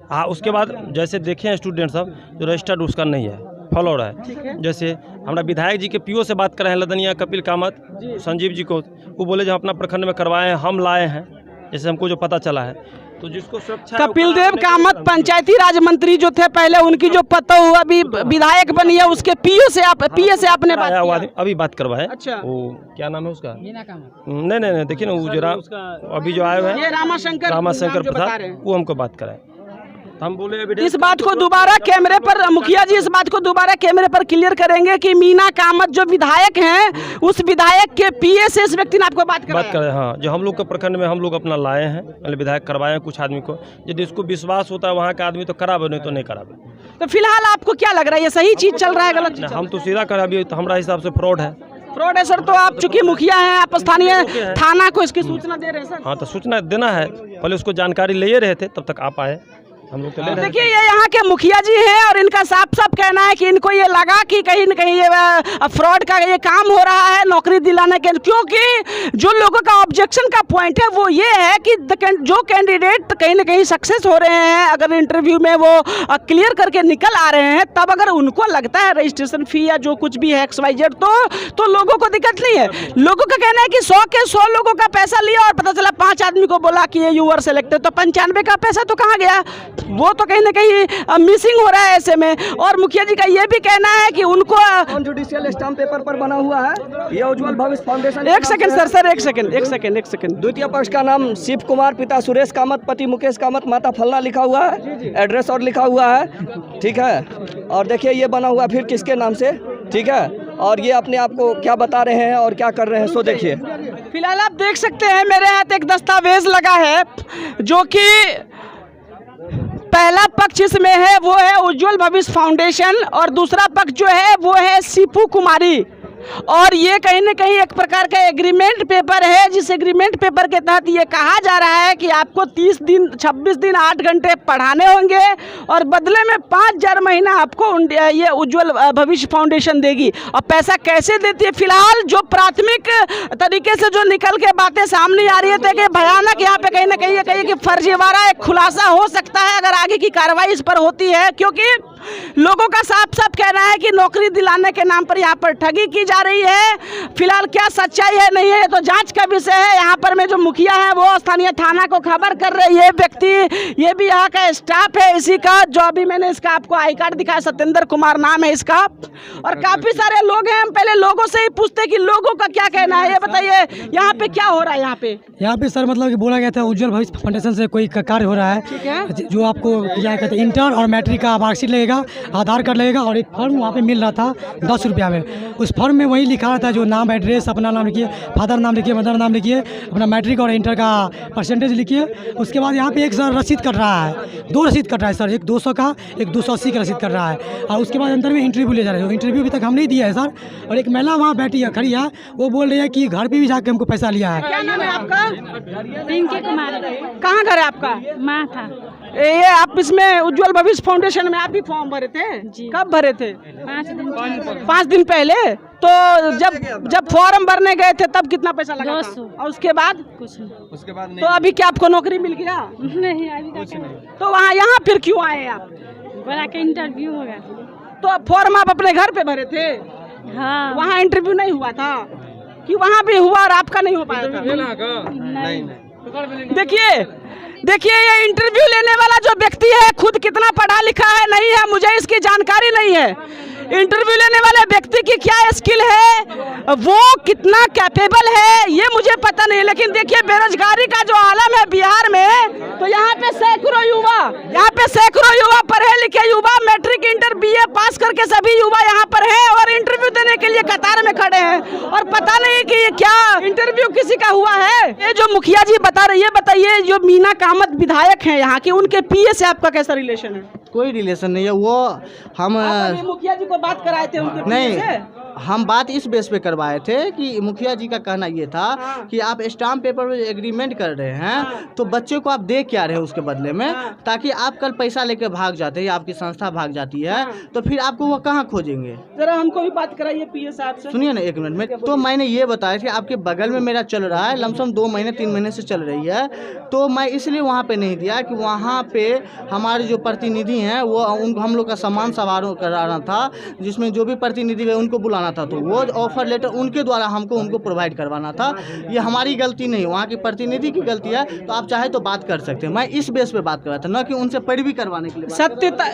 हाँ, उसके बाद जैसे देखें स्टूडेंट सब जो रजिस्टर्ड उसका नहीं है, फॉलो रहा है। जैसे हमारा विधायक जी के पीओ से बात कर रहे हैं लदनिया कपिल कामत संजीव जी को, वो बोले जो अपना प्रखंड में करवाए हैं, हम लाए हैं, जैसे हमको जो पता चला है। तो जिसको कपिल देव कामत पंचायती राज मंत्री जो थे पहले, उनकी जो पता हुआ अभी विधायक बनी है, उसके पीओ से आपने बात किया? अभी बात करवाए। अच्छा, वो क्या नाम है उसका? नहीं, देखिए ना, वो जो अभी जो आए हैं रामाशंकर प्रसाद, वो हमको बात कराए। हम बोले इस बात को दोबारा कैमरे पर, मुखिया जी इस बात को दोबारा कैमरे पर क्लियर करेंगे कि मीना कामत जो विधायक हैं, उस विधायक के पीए से इस व्यक्ति ने आपको बात कराया? हाँ, जो हम लोग के प्रखंड में हम लोग अपना लाए हैं, मतलब विधायक करवाए हैं कुछ आदमी को, यदि इसको विश्वास होता है वहाँ का आदमी तो करावे, नहीं तो नहीं करावे। तो फिलहाल आपको क्या लग रहा है, ये सही चीज चल रहा है गलत चीज? हम तो सीधा करावे, तो हमारा हिसाब से फ्रॉड है। फ्रॉड है सर? तो आप चूंकि मुखिया हैं, आप स्थानीय थाना को इसकी सूचना दे रहे हैं सर? हाँ, तो सूचना देना है, पहले उसको जानकारी ले रहे थे, तब तक आप आए, हम लोग तो देखिए ये यहाँ के मुखिया जी हैं, और इनका साफ साफ कहना है कि इनको ये लगा कि कहीं न कहीं ये फ्रॉड का ये काम हो रहा है नौकरी दिलाने के, क्योंकि जो लोगों का ऑब्जेक्शन का पॉइंट है वो ये है कि जो कैंडिडेट कहीं न कहीं सक्सेस हो रहे हैं, अगर इंटरव्यू में वो क्लियर करके निकल आ रहे हैं, तब अगर उनको लगता है रजिस्ट्रेशन फी या जो कुछ भी है XYZ, तो लोगों को दिक्कत नहीं है। लोगों का कहना है कि 100 के 100 लोगों का पैसा लिया और पता चला 5 आदमी को बोला कि ये यू आर सिलेक्टेड, तो 95 का पैसा तो कहाँ गया? वो तो कहीं ना कहीं मिसिंग हो रहा है ऐसे में। और मुखिया जी का ये भी कहना है कि उनको जुडिशियल स्टाम्प पेपर पर बना हुआ है, ये उज्जवल भविष्य फाउंडेशन। एक सेकंड। द्वितीय पक्ष का नाम शिव कुमार, पिता सुरेश कामत, पति मुकेश कामत, माता फलना लिखा हुआ है, एड्रेस और लिखा हुआ है, ठीक है। और देखिए ये बना हुआ फिर किसके नाम से, ठीक है। और ये अपने आप को क्या बता रहे हैं और क्या कर रहे हैं, सो देखिए। फिलहाल आप देख सकते हैं मेरे हाथ एक दस्तावेज लगा है, जो कि पहला पक्ष इसमें है वो है उज्जवल भविष्य फाउंडेशन, और दूसरा पक्ष जो है वो है सीपू कुमारी। और ये कहीं न कहीं एक प्रकार का एग्रीमेंट पेपर है, जिस एग्रीमेंट पेपर के तहत ये कहा जा रहा है कि आपको 30 दिन 26 दिन 8 घंटे पढ़ाने होंगे, और बदले में 5,000 महीना आपको ये उज्जवल भविष्य फाउंडेशन देगी। और पैसा कैसे देती है, फिलहाल जो प्राथमिक तरीके से जो निकल के बातें सामने आ रही है, तो कि भयानक यहाँ पे कहीं ना कहीं कि फर्जीवाड़ा एक खुलासा हो सकता है अगर आगे की कार्रवाई इस पर होती है, क्योंकि लोगों का साफ साफ कहना है कि नौकरी दिलाने के नाम पर यहाँ पर ठगी की जा रही है। फिलहाल क्या सच्चाई है नहीं है तो जांच का विषय है। यहाँ पर में जो मुखिया है वो स्थानीय थाना को खबर कर रही है। व्यक्ति ये भी यहाँ का स्टाफ है इसी का, जो अभी मैंने इसका आपको आई कार्ड दिखाया, सत्येंद्र कुमार नाम है इसका। और काफी सारे लोग हैं, हम पहले लोगों से ही पूछते कि लोगों का क्या कहना है। ये बताइए यहाँ पे क्या हो रहा है? यहाँ पे सर मतलब कि बोला गया था उज्जवल भविष्य फाउंडेशन से कोई कार्य हो रहा है, ठीक है, जो आपको क्या कहते हैं इंटर और मैट्रिक का मार्कशीट लगेगा, आधार कार्ड लगेगा और एक फॉर्म वहाँ पे मिल रहा था 10 रुपया में। उस फॉर्म में वही लिखा था जो नाम, एड्रेस, अपना नाम लिखिए, फादर नाम लिखिए, मदर नाम लिखिए, अपना मैट्रिक और इंटर का परसेंटेज लिखिए। उसके बाद यहाँ पे एक सर रसीद कट रहा है, 2 रसीद कट रहा है सर, एक 200 का, एक 280 का रसीद कट रहा है। और उसके बाद अंदर में इंटरव्यू ले जा रहे हैं, इंटरव्यू अभी तक हम नहीं दिया है सर। और एक महिला वहाँ बैठी है, खड़ी है, वो बोल रही है कि घर पे भी जाके हमको पैसा लिया है। क्या नाम है आपका? पिंकी कुमार। कहाँ घर है आपका? माँ था। ये आप इसमें उज्जवल भविष्य फाउंडेशन में आप भी फॉर्म भरे थे? जी। कब भरे थे? 5 दिन पहले। तो जब फॉर्म भरने गए थे तब कितना पैसा लगा 200। और उसके बाद कुछ नहीं। उसके बाद तो अभी क्या आपको नौकरी मिल गया? नहीं अभी तक नहीं। तो वहाँ यहाँ फिर क्यों आए आप? बोला कि इंटरव्यू होगा। तो फॉर्म आप अपने घर पे भरे थे? हाँ। वहाँ इंटरव्यू नहीं हुआ था कि वहाँ भी हुआ और आपका नहीं हो पाया था? नहीं। देखिए ये इंटरव्यू लेने वाला जो व्यक्ति है खुद कितना पढ़ा लिखा है नहीं है मुझे इसकी जानकारी नहीं है। इंटरव्यू लेने वाले व्यक्ति की क्या स्किल है, वो कितना कैपेबल है ये मुझे पता नहीं। लेकिन देखिए बेरोजगारी का जो आलम है बिहार में, तो यहाँ पे सैकड़ों युवा पढ़े लिखे युवा मैट्रिक इंटर BA पास करके सभी युवा यहाँ पर हैं और इंटरव्यू देने के लिए कतार में खड़े हैं और पता नहीं कि ये क्या इंटरव्यू किसी का हुआ है। ये जो मुखिया जी बता रही है, बताइए जो मीना कामत विधायक हैं यहाँ की, उनके PA से आपका कैसा रिलेशन है? कोई रिलेशन नहीं है। वो हम मुखिया जी को बात कराए थे उनके PA नहीं से? हम बात इस बेस पे करवाए थे कि मुखिया जी का कहना ये था कि आप स्टाम्प पेपर में एग्रीमेंट कर रहे हैं तो बच्चे को आप दे क्या रहे हैं उसके बदले में, ताकि आप कल पैसा लेके भाग जाते हैं, आपकी संस्था भाग जाती है तो फिर आपको वो कहाँ खोजेंगे। जरा हमको भी बात कराइए PA साहब से। सुनिए ना 1 मिनट में। तो मैंने ये बताया कि आपके बगल में मेरा चल रहा है, लमसम 2 महीने 3 महीने से चल रही है, तो मैं इसलिए वहाँ पे नहीं दिया कि वहाँ पे हमारे जो प्रतिनिधि हैं वो हम लोग का सम्मान समारोह कराना था, जिसमें जो भी प्रतिनिधि है उनको बुलाना था, तो वो ऑफर लेटर उनके द्वारा उनको प्रोवाइड करवाना था। ये हमारी गलती नहीं, वहाँ की प्रतिनिधि की गलती है। तो आप चाहे तो बात कर सकते हैं, मैं इस बेस पे बात कर रहा था, न कि उनसे पैरवी करवाने के लिए। सत्यता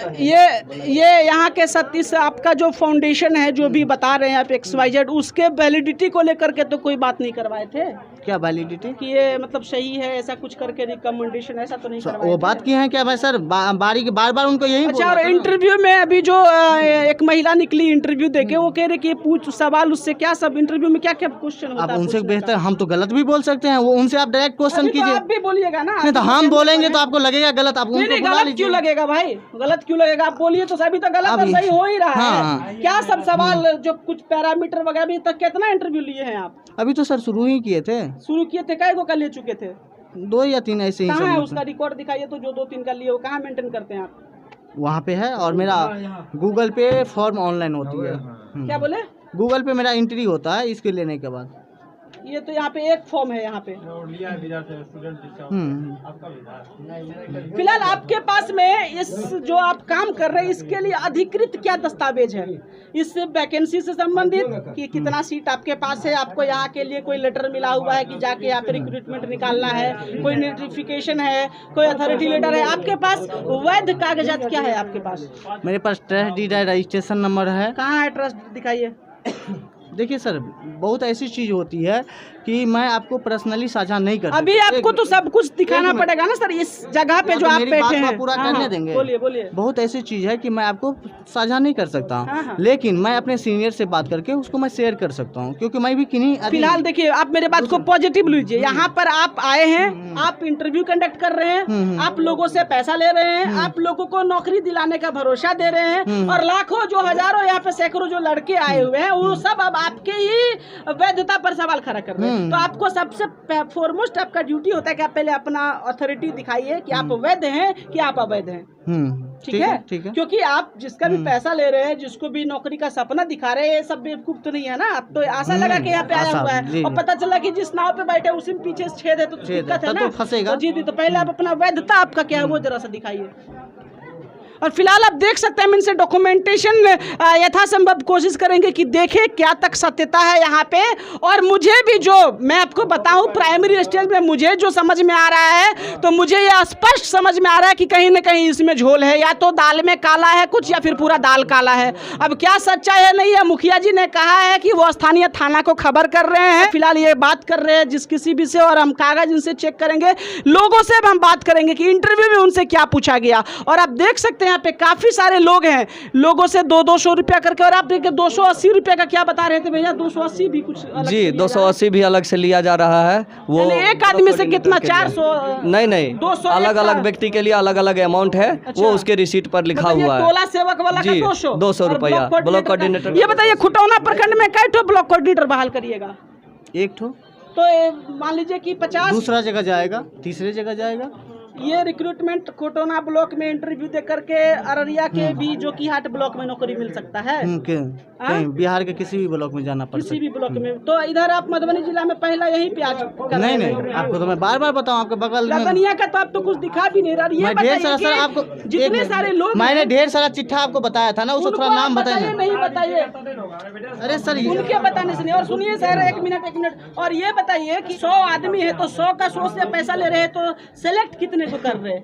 ये यहाँ के सत्य से आपका जो फाउंडेशन है जो भी बता रहे हैं आप XYZ, उसके वैलिडिटी को लेकर के तो कोई बात नहीं करवाए थे क्या वैलिडिटी कि ये मतलब सही है ऐसा कुछ करके रिकमेंडेशन ऐसा तो नहीं करवाए वो बात की है क्या भाई सर? बार उनको यही अच्छा। और इंटरव्यू में अभी जो एक महिला निकली इंटरव्यू देके, वो कह रहे कि पूछ सवाल उससे क्या सब इंटरव्यू में क्या क्या क्वेश्चन होता है? आप उनसे बेहतर हम तो गलत भी बोल सकते हैं, वो उनसे आप डायरेक्ट क्वेश्चन कीजिए। आप भी बोलिएगा ना। नहीं तो हम बोलेंगे तो आपको लगेगा गलत, आप उनको बुला गलत क्यों लगेगा भाई? गलत क्यों लगेगा? आप बोलिए तो सभी तो गलत और सही हो ही रहा है। क्या सब सवाल जो कुछ पैरामीटर वगैरह, अभी तक कितना इंटरव्यू लिए हैं आप? अभी तो सर शुरू ही किए थे। शुरू किए थे? कई को कर ले चुके थे? 2 या 3 ऐसे ही। कहाँ है उसका रिकॉर्ड दिखाइए तो, जो 2-3 का लिए हो कहाँ मेंटेन करते हैं आप? वहाँ पे है। और मेरा गूगल पे फॉर्म ऑनलाइन होती है। क्या बोले? गूगल पे मेरा एंट्री होता है इसके लेने के बाद। ये तो यहाँ पे एक फॉर्म है यहाँ पे। फिलहाल आपके पास में इस जो आप काम कर रहे हैं इसके लिए अधिकृत क्या दस्तावेज है? इस वैकेंसी से संबंधित कि कितना सीट आपके पास है, आपको यहाँ के लिए कोई लेटर मिला हुआ है कि जाके यहाँ पे रिक्रूटमेंट निकालना है, कोई नोटिफिकेशन है, कोई अथॉरिटी लेटर है? आपके पास वैध कागजात क्या है आपके पास? मेरे पास ट्रस्ट डीड है, रजिस्ट्रेशन नंबर है। कहाँ है ट्रस्ट? दिखाइए। देखिए सर, बहुत ऐसी चीज होती है कि मैं आपको पर्सनली साझा नहीं कर सकता। अभी आपको तो सब कुछ दिखाना पड़ेगा ना सर, इस जगह पे जो आप बैठे हैं। पूरा करने देंगे। बोलिए। बहुत ऐसी चीज है कि मैं आपको साझा नहीं कर सकता हूँ, लेकिन मैं अपने सीनियर से बात करके उसको मैं शेयर कर सकता हूँ, क्योंकि मैं भी किन्हीं। फिलहाल देखिए, आप मेरे बात को पॉजिटिव लीजिए। यहाँ पर आप आए हैं, आप इंटरव्यू कंडक्ट कर रहे हैं, आप लोगों से पैसा ले रहे हैं, आप लोगों को नौकरी दिलाने का भरोसा दे रहे हैं, और लाखों जो हजारों यहाँ पे सैकड़ों जो लड़के आए हुए हैं वो सब अब आपके ही वैधता पर सवाल खड़ा कर रहे हैं। तो आपको सबसे फॉरमोस्ट आपका ड्यूटी होता है कि आप पहले अपना अथॉरिटी दिखाइए कि आप वैध हैं कि आप अवैध हैं। ठीक है। क्योंकि आप जिसका भी पैसा ले रहे हैं, जिसको भी नौकरी का सपना दिखा रहे हैं, ये सब बेवकूफ तो नहीं है ना। आप तो आशा लगा के यहाँ पे आया हुआ है और पता चला कि जिस नाव पे बैठे उसी में पीछे छेद है तो दिक्कत है ना, फंसेगा। तो जी तो पहले आप अपना वैधता आपका क्या है वो जरा सा दिखाइए। और फिलहाल आप देख सकते हैं हम इनसे डॉक्यूमेंटेशन यथासंभव कोशिश करेंगे कि देखें क्या तक सत्यता है यहाँ पे। और मुझे भी जो मैं आपको बताऊं प्राइमरी स्टेज में मुझे जो समझ में आ रहा है तो मुझे यह स्पष्ट समझ में आ रहा है कि कहीं ना कहीं इसमें झोल है, या तो दाल में काला है कुछ या फिर पूरा दाल काला है। अब क्या सच्चाई है नहीं है, मुखिया जी ने कहा है कि वो स्थानीय थाना को खबर कर रहे हैं। फिलहाल ये बात कर रहे हैं जिस किसी भी से, और हम कागज इनसे चेक करेंगे, लोगों से हम बात करेंगे कि इंटरव्यू में उनसे क्या पूछा गया। और आप देख सकते हैं यहाँ पे काफी सारे लोग हैं, लोगों से 200 रुपया करके। और आप देखिए 280 रुपया का क्या बता रहे थे भैया, 280 भी कुछ जी 280 भी अलग से लिया जा रहा है। वो एक आदमी से कितना 400 नहीं 200 अलग अलग व्यक्ति के लिए अलग अलग अमाउंट है। वो उसके रिसीट पर लिखा हुआ है। टोला सेवक वाला का 200 रुपया ब्लॉक कोऑर्डिनेटर। ये बताइए खुटौना प्रखंड में कई ठो ब्लॉक कोऑर्डिनेटर बहाल करिएगा? एक ठो तो मान लीजिए कि 50 दूसरा जगह जाएगा, तीसरे जगह जाएगा। ये रिक्रूटमेंट कोटोना ब्लॉक में इंटरव्यू दे करके अररिया के भी जो की हाट ब्लॉक में नौकरी मिल सकता है। कहीं बिहार के किसी भी ब्लॉक में जाना पड़ किसी भी ब्लॉक में। तो इधर आप मधुबनी जिला में पहला यही पे आज नहीं आपको तो मैं बार बार बताऊं, आपके बगल में लदनिया का तो आप तो कुछ दिखा भी नहीं रहा। ये ढेर सारा सर आपको जितने सारे लोग मैंने ढेर सारा चिट्ठा आपको बताया था ना, उसको थोड़ा नाम बताइए। नहीं बताइए, अरे सर उनके बताने से नहीं। और सुनिए सर एक मिनट, और ये बताइए कि 100 आदमी है तो 100 का 100 से पैसा ले रहे हैं, तो सेलेक्ट कितने को कर रहे हैं?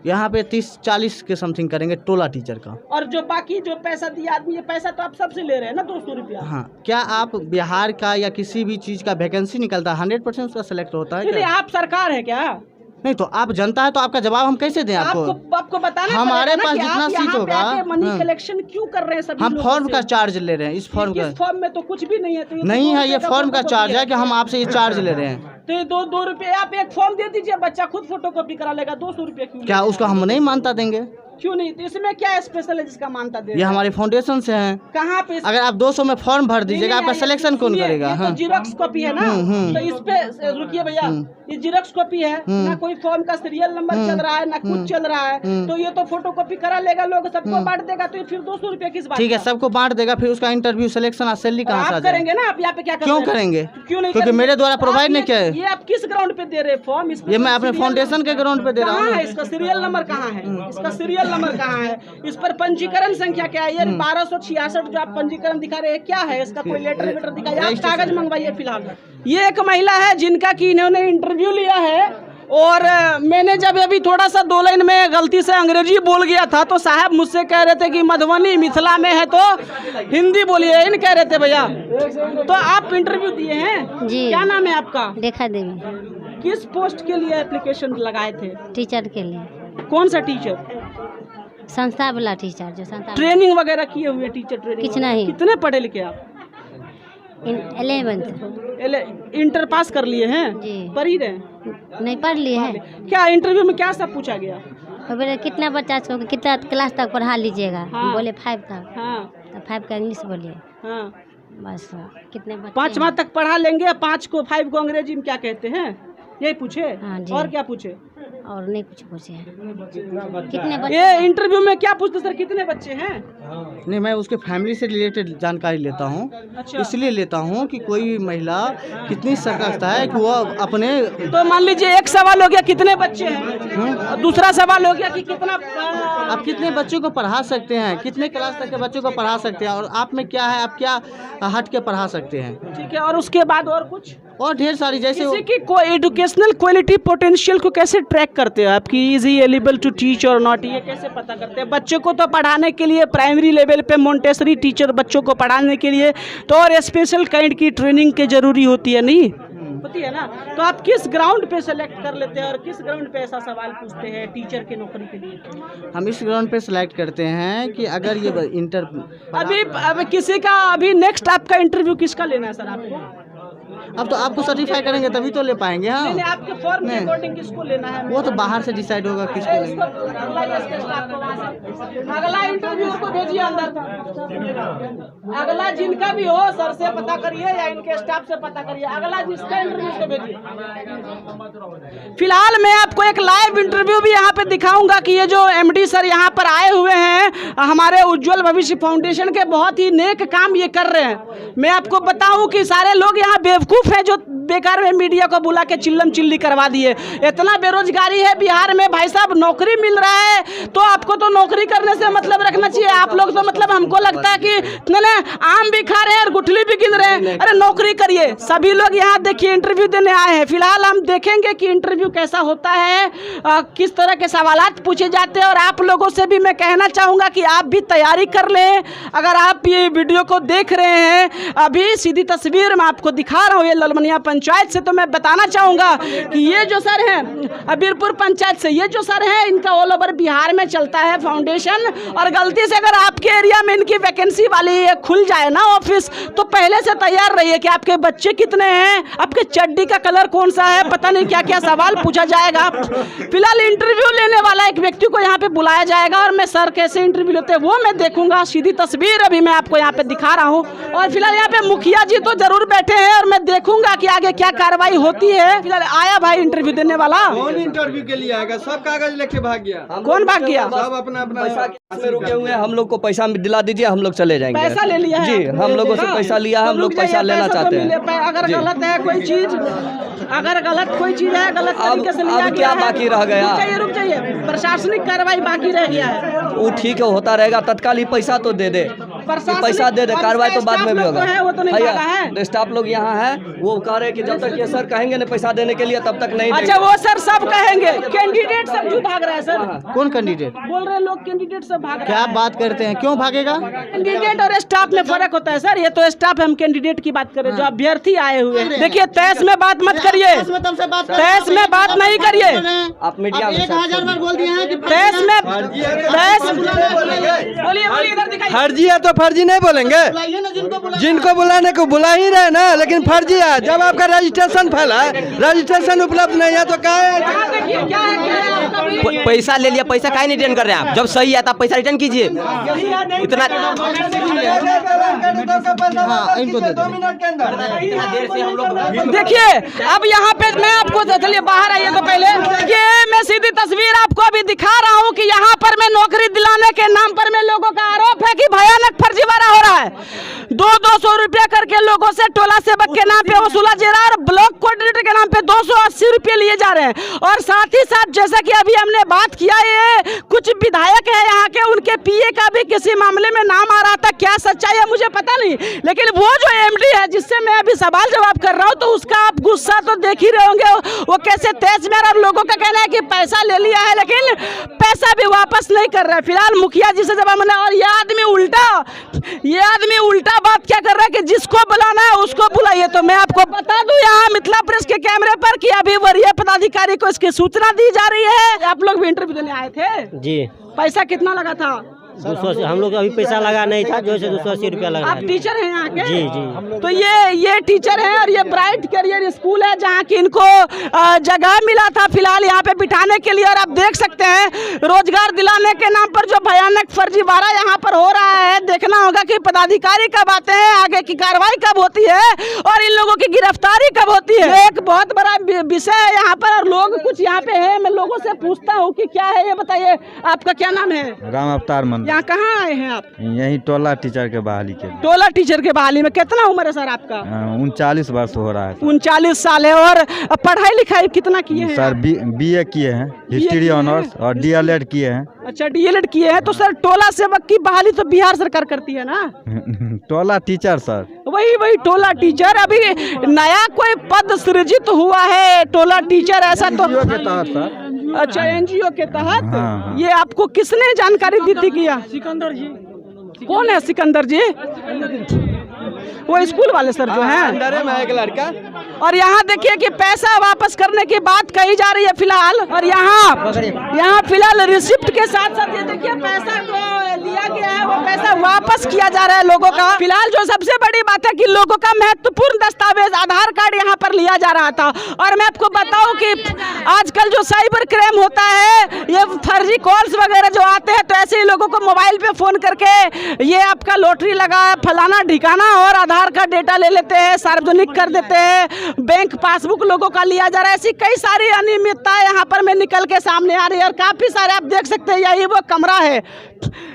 यहाँ पे 30-40 के समथिंग करेंगे टोला टीचर का। और जो बाकी जो पैसा दिया आदमी, ये पैसा तो आप सबसे ले रहे हैं ना 200 रुपया। हाँ, क्या आप बिहार का या किसी भी चीज़ का वैकेंसी निकलता है 100% उसका सेलेक्ट होता है? आप सरकार है क्या? नहीं तो आप जनता है, तो आपका जवाब हम कैसे दें आपको? आपको बताना हमारे पास जितना सीट होगा। मनी कलेक्शन क्यों कर रहे हैं सभी? हम फॉर्म का चार्ज ले रहे हैं। इस फॉर्म का, फॉर्म में तो कुछ भी नहीं है। तो नहीं है, ये फॉर्म का चार्ज है कि हम आपसे ये चार्ज ले रहे हैं। तो ये 2 रुपये आप एक फॉर्म दे दीजिए, बच्चा खुद फोटोकॉपी करा लेगा। 200 रुपये क्यों? क्या उसको हम नहीं मानता देंगे? क्यों नहीं? तो इसमें क्या स्पेशल है जिसका मानता दे? ये हमारे फाउंडेशन से है। कहाँ पे? अगर आप 200 में फॉर्म भर दीजिएगा, आपका सिलेक्शन कौन करेगा? तो जीरोक्स कॉपी है ना, तो इस पे रुकिए भैया, ये जीरोक्स कॉपी है ना, कोई फॉर्म का सीरियल नंबर चल रहा है ना कुछ चल रहा है। तो ये तो फोटोकॉपी करा लेगा, लोग सबको बांट देगा, तो फिर 200 रुपये किस बात? ठीक है, सबको बांट देगा, फिर उसका इंटरव्यू सिलेक्शन सैलरी कहाँ से आ जाएगा? करेंगे ना आप यहाँ पे? क्या क्यों करेंगे? क्यों नहीं? क्योंकि मेरे द्वारा प्रोवाइड नहीं किया है। ये आप किस ग्राउंड पे दे रहे हैं फॉर्म? ये मैं अपने फाउंडेशन के ग्राउंड पे दे रहा हूँ। इसका सीरियल नंबर कहाँ है? इसका सीरियल नंबर कहाँ है? इस पर पंजीकरण संख्या क्या है? ये 1266 जो आप पंजीकरण दिखा रहे हैं क्या है? इसका कोई लेटर वेटर दिखाइए, आप कागज मंगवाइए। फिलहाल ये एक महिला है जिनका कि इन्होंने इंटरव्यू लिया है, और मैंने जब अभी थोड़ा सा 2 लाइन में गलती से अंग्रेजी बोल गया था तो साहब मुझसे कह रहे थे कि मधुबनी मिथिला में है तो हिंदी बोलिए, इन कह रहे थे भैया। तो आप इंटरव्यू दिए हैं जी? क्या नाम है आपका? रेखा देवी। किस पोस्ट के लिए एप्लीकेशन लगाए थे? टीचर के लिए। कौन सा टीचर? संस्था वाला टीचर, जो संस्था। ट्रेनिंग वगैरह किए हुए टीचर? ट्रेनिंग कुछ नहीं। कितने पढ़े लिखे आप? 11th। इंटर पास कर लिए हैं जी? पढ़ ही रहे? नहीं पढ़ लिए हैं। क्या इंटरव्यू में क्या सब पूछा गया? कितना बच्चा को कितना क्लास तक पढ़ा लीजिएगा? हाँ। बोले 5 तक। हाँ। तो 5 का इंग्लिश बोलिए। हाँ। बस कितने बच्चे? 5वां तक पढ़ा लेंगे, 5 को अंग्रेजी में क्या कहते हैं यही पूछे? हाँ जी। और क्या पूछे? और नहीं कुछ पूछे। कितने बच्चे? ये इंटरव्यू में क्या पूछते सर, कितने बच्चे हैं? नहीं, मैं उसके फैमिली से रिलेटेड जानकारी लेता हूँ। अच्छा। इसलिए लेता हूँ कि कोई महिला कितनी सशक्त है कि वो अपने। तो मान लीजिए एक सवाल हो गया कितने बच्चे हैं, दूसरा सवाल हो गया कि कितना आप कितने बच्चों को पढ़ा सकते हैं, कितने क्लास तक के बच्चों को पढ़ा सकते हैं, और आप में क्या है, आप क्या हट के पढ़ा सकते हैं। ठीक है, और उसके बाद और कुछ और ढेर सारी, जैसे किसी की कोई एजुकेशनल क्वालिटी पोटेंशियल को कैसे ट्रैक करते हैं आपकी? Is he eligible to teach और नॉट, ये कैसे पता करते हैं? बच्चों को तो पढ़ाने के लिए प्राइमरी लेवल पे मोंटेसरी टीचर बच्चों को पढ़ाने के लिए तो और स्पेशल काइंड की ट्रेनिंग की जरूरी होती है, नहीं होती है ना? तो आप किस ग्राउंड पे सेलेक्ट कर लेते हैं और किस ग्राउंड पे ऐसा सवाल पूछते हैं टीचर की नौकरी के लिए? हम इस ग्राउंड पे सेलेक्ट करते हैं कि अगर ये इंटर अभी किसी का अभी नेक्स्ट आपका इंटरव्यू किसका लेना है सर आपको? अब तो आपको सर्टिफाई करेंगे तभी तो ले पाएंगे। हाँ, नहीं, आपके फॉर्म के अकॉर्डिंग किसको लेना है? वो तो बाहर से डिसाइड होगा किसको लेंगे। अगला इंटरव्यू को भेजिए अंदर। अगला जिनका भी हो सर से पता करिए या इनके स्टाफ से पता करिए। अगला जिसका इंटरव्यू को भेजिए। फिलहाल मैं आपको एक लाइव इंटरव्यू भी यहाँ पे दिखाऊंगा कि ये जो एमडी सर यहाँ पर आए हुए हैं हमारे उज्जवल भविष्य फाउंडेशन के, बहुत ही नेक काम ये कर रहे हैं। मैं आपको बताऊं कि सारे लोग यहाँ बेवकूफ़ है जो बेकार में मीडिया को बुला के चिल्लम चिल्ली करवा दिए। इतना बेरोजगारी है बिहार में भाई साहब, नौकरी मिल रहा है तो आपको तो नौकरी करने से मतलब रखना चाहिए। आप लोग तो मतलब हमको लगता है कि आम भी खा रहे हैं और गुठली भी गिन रहे हैं। अरे नौकरी करिए। सभी लोग यहाँ देखिए इंटरव्यू देने आए हैं। फिलहाल हम देखेंगे कि इंटरव्यू कैसा होता है, किस तरह के सवालात पूछे जाते हैं। और आप लोगों से भी मैं कहना चाहूँगा कि आप भी तैयारी कर लें। अगर आप ये वीडियो को देख रहे हैं, अभी सीधी तस्वीर मैं आपको दिखा रहा हूँ ये ललमनिया पंचायत से, तो मैं बताना चाहूँगा कि ये जो सर हैं अबीरपुर पंचायत से, ये जो सर हैं इनका ऑल ओवर बिहार में चलता है फाउंडेशन। और गलती से अगर आपके एरिया में इनकी वैकेंसी वाली खुल जाए ना ऑफिस, तो पहले से तैयार रहिए कि आपके बच्चे कितने हैं, आपके चड्डी का कलर कौन सा है, पता नहीं क्या क्या सवाल पूछा जाएगा। फिलहाल इंटरव्यू लेने वाला एक व्यक्ति को यहाँ पे बुलाया जाएगा और मैं सर कैसे इंटरव्यू लेते हैं वो मैं देखूंगा। सीधी तस्वीर अभी मैं आपको यहाँ पे दिखा रहा हूँ। और फिलहाल यहाँ पे मुखिया जी तो जरूर बैठे हैं और मैं देखूंगा कि आगे क्या कार्रवाई होती है। फिलहाल आया भाई इंटरव्यू देने वाला। कौन इंटरव्यू के लिए आएगा? सब कागज लेके भाग गया। कौन भाग गया? सब अपना अपना पैसा में रुके हुए हैं। हम लोग को पैसा दिला दीजिए, हम लोग चले जाएंगे। पैसा ले लिया है जी, हम लोगों से पैसा लिया है, हम लोग पैसा लेना चाहते हैं। अगर गलत है कोई चीज, अगर गलत कोई चीज है, गलत तरीके से लिया क्या बाकी रह गया? रुक जाइए, प्रशासनिक कार्रवाई बाकी रह गया है। वो ठीक है, होता रहेगा। तत्काल ही पैसा तो दे दे, पैसा दे दे, कार्रवाई तो बाद में भी होगा। भैया स्टाफ लोग यहाँ है, वो कह रहे कि जब तक ये सर कहेंगे ना पैसा देने के लिए तब तक नहीं। अच्छा वो सर सब कहेंगे, कैंडिडेट सब क्यों भाग रहा है सर? कौन कैंडिडेट बोल रहे हैं? लोग कैंडिडेट सब भाग रहे हैं। क्या बात करते हैं, क्यों भागेगा? कैंडिडेट और स्टाफ में फर्क होता है सर। ये तो स्टाफ, हम कैंडिडेट की बात करें जो अभ्यर्थी आए हुए हैं। देखिए तहस में बात मत करिए, तहस में बात नहीं करिए। आप मीडिया में 1000 बार बोल दिए हैं कि तहस में बोलिए इधर दिखाइए। फर्जी है तो फर्जी नहीं बोलेंगे। जिनको बुलाने को बुला ही रहे ना, लेकिन फर्जी है। जब आपका रजिस्ट्रेशन फैला है, रजिस्ट्रेशन उपलब्ध नहीं है तो क्या पैसा ले लिया, पैसा काहे नहीं रिटर्न कर रहे हैं आप? जब सही है तब पैसा रिटर्न कीजिए। इतना इनको दे दो। देखिए अब यहाँ पे मैं आपको, चलिए बाहर आइए तो पहले, ये मैं सीधी तस्वीर आपको अभी दिखा रहा हूँ कि यहाँ पर मैं नौकरी दिलाने के नाम पर में लोगों का आरोप है कि भयानक फर्जीवाड़ा हो रहा है। 200 रुपया करके लोगों से टोला सेवक के नाम पे वसूला जा रहा है और ब्लॉक कोऑर्डिनेटर के नाम पे 280 रुपये लिए जा रहे हैं। और साथ ही साथ जैसा कि अभी हमने बात किया, ये कुछ विधायक है यहाँ के, उनके पीए का भी किसी मामले में नाम आ रहा था। क्या सच्चाई है मुझे पता नहीं, लेकिन वो जो एमडी है जिससे मैं अभी सवाल जवाब कर रहा हूँ, तो उसका आप गुस्सा तो देख ही रहे होंगे। वो कैसे तेज में, और लोगों का कहना है कि पैसा ले लिया है लेकिन पैसा भी वापस नहीं कर रहा है। फिलहाल मुखिया जी से जब हमने, और ये आदमी उल्टा बात क्या कर रहा है कि जिसको बुलाना है उसको बुलाइए। तो मैं आपको बता दूं यहाँ मिथिला प्रेस के कैमरे पर कि अभी वरीय पदाधिकारी को इसकी सूचना दी जा रही है। आप लोग भी इंटरव्यू देने आए थे जी। पैसा कितना लगा था? 280। हम लोग अभी पैसा लगा नहीं था, जो है 280 रुपया लगा। आप टीचर हैं यहाँ के? जी जी। तो ये टीचर हैं और ये ब्राइट करियर स्कूल है जहाँ की इनको जगह मिला था फिलहाल यहाँ पे बिठाने के लिए। और आप देख सकते हैं रोजगार दिलाने के नाम पर जो भयानक फर्जीवाड़ा यहाँ पर हो रहा है। देखना होगा कि पदाधिकारी कब आते हैं, आगे की कार्रवाई कब होती है और इन लोगों की गिरफ्तारी कब होती है। एक बहुत बड़ा विषय है यहाँ पर और लोग कुछ यहाँ पे है। मैं लोगों से पूछता हूँ कि क्या है ये बताइए, आपका क्या नाम है? राम अवतार मंदिर। यहाँ कहाँ आए हैं आप? यही टोला टीचर के बहाली के लिए। टोला टीचर के बहाली में कितना उम्र है सर आपका? 39 वर्ष हो रहा है। 39 साल है। और पढ़ाई लिखाई कितना किए हैं सर? बीए किए हैं, हिस्ट्री ऑनर्स, और डीएलएड किए हैं। अच्छा डीएलएड किए हैं। तो सर टोला सेवक की बहाली तो बिहार सरकार करती है ना? टोला टीचर सर, वही टोला टीचर। अभी नया कोई पद सृजित हुआ है टोला टीचर, ऐसा तो के तहत सर। अच्छा एनजीओ के तहत। हाँ। ये आपको किसने जानकारी दी थी? किया सिकंदर जी। कौन है सिकंदर जी? वो स्कूल वाले सर जो हैं। अंदर में एक लड़का। और यहाँ देखिए कि पैसा वापस करने की बात कही जा रही है फिलहाल। और यहाँ फिलहाल रिसिप्ट के साथ साथ ये देखिए पैसा जो लिया गया है वो पैसा वापस किया जा रहा है लोगों का। फिलहाल जो सबसे बड़ी बात है कि लोगों का महत्वपूर्ण दस्तावेज आधार कार्ड यहाँ पर लिया जा रहा था। और मैं आपको बताऊं कि आजकल जो साइबर क्राइम होता है, ये फर्जी कॉल्स वगैरह जो आते हैं, तो ऐसे ही लोगों को मोबाइल पे फोन करके ये आपका लॉटरी लगा फलाना ठिकाना और आधार कार्ड डेटा ले लेते हैं, सार्वजनिक कर देते हैं, बैंक पासबुक लोगों का लिया जा रहा है। ऐसी कई सारी अनियमितताएं यहाँ पर में निकल के सामने आ रही है। और काफी सारे आप देख सकते हैं, यही वो कमरा कमरा है,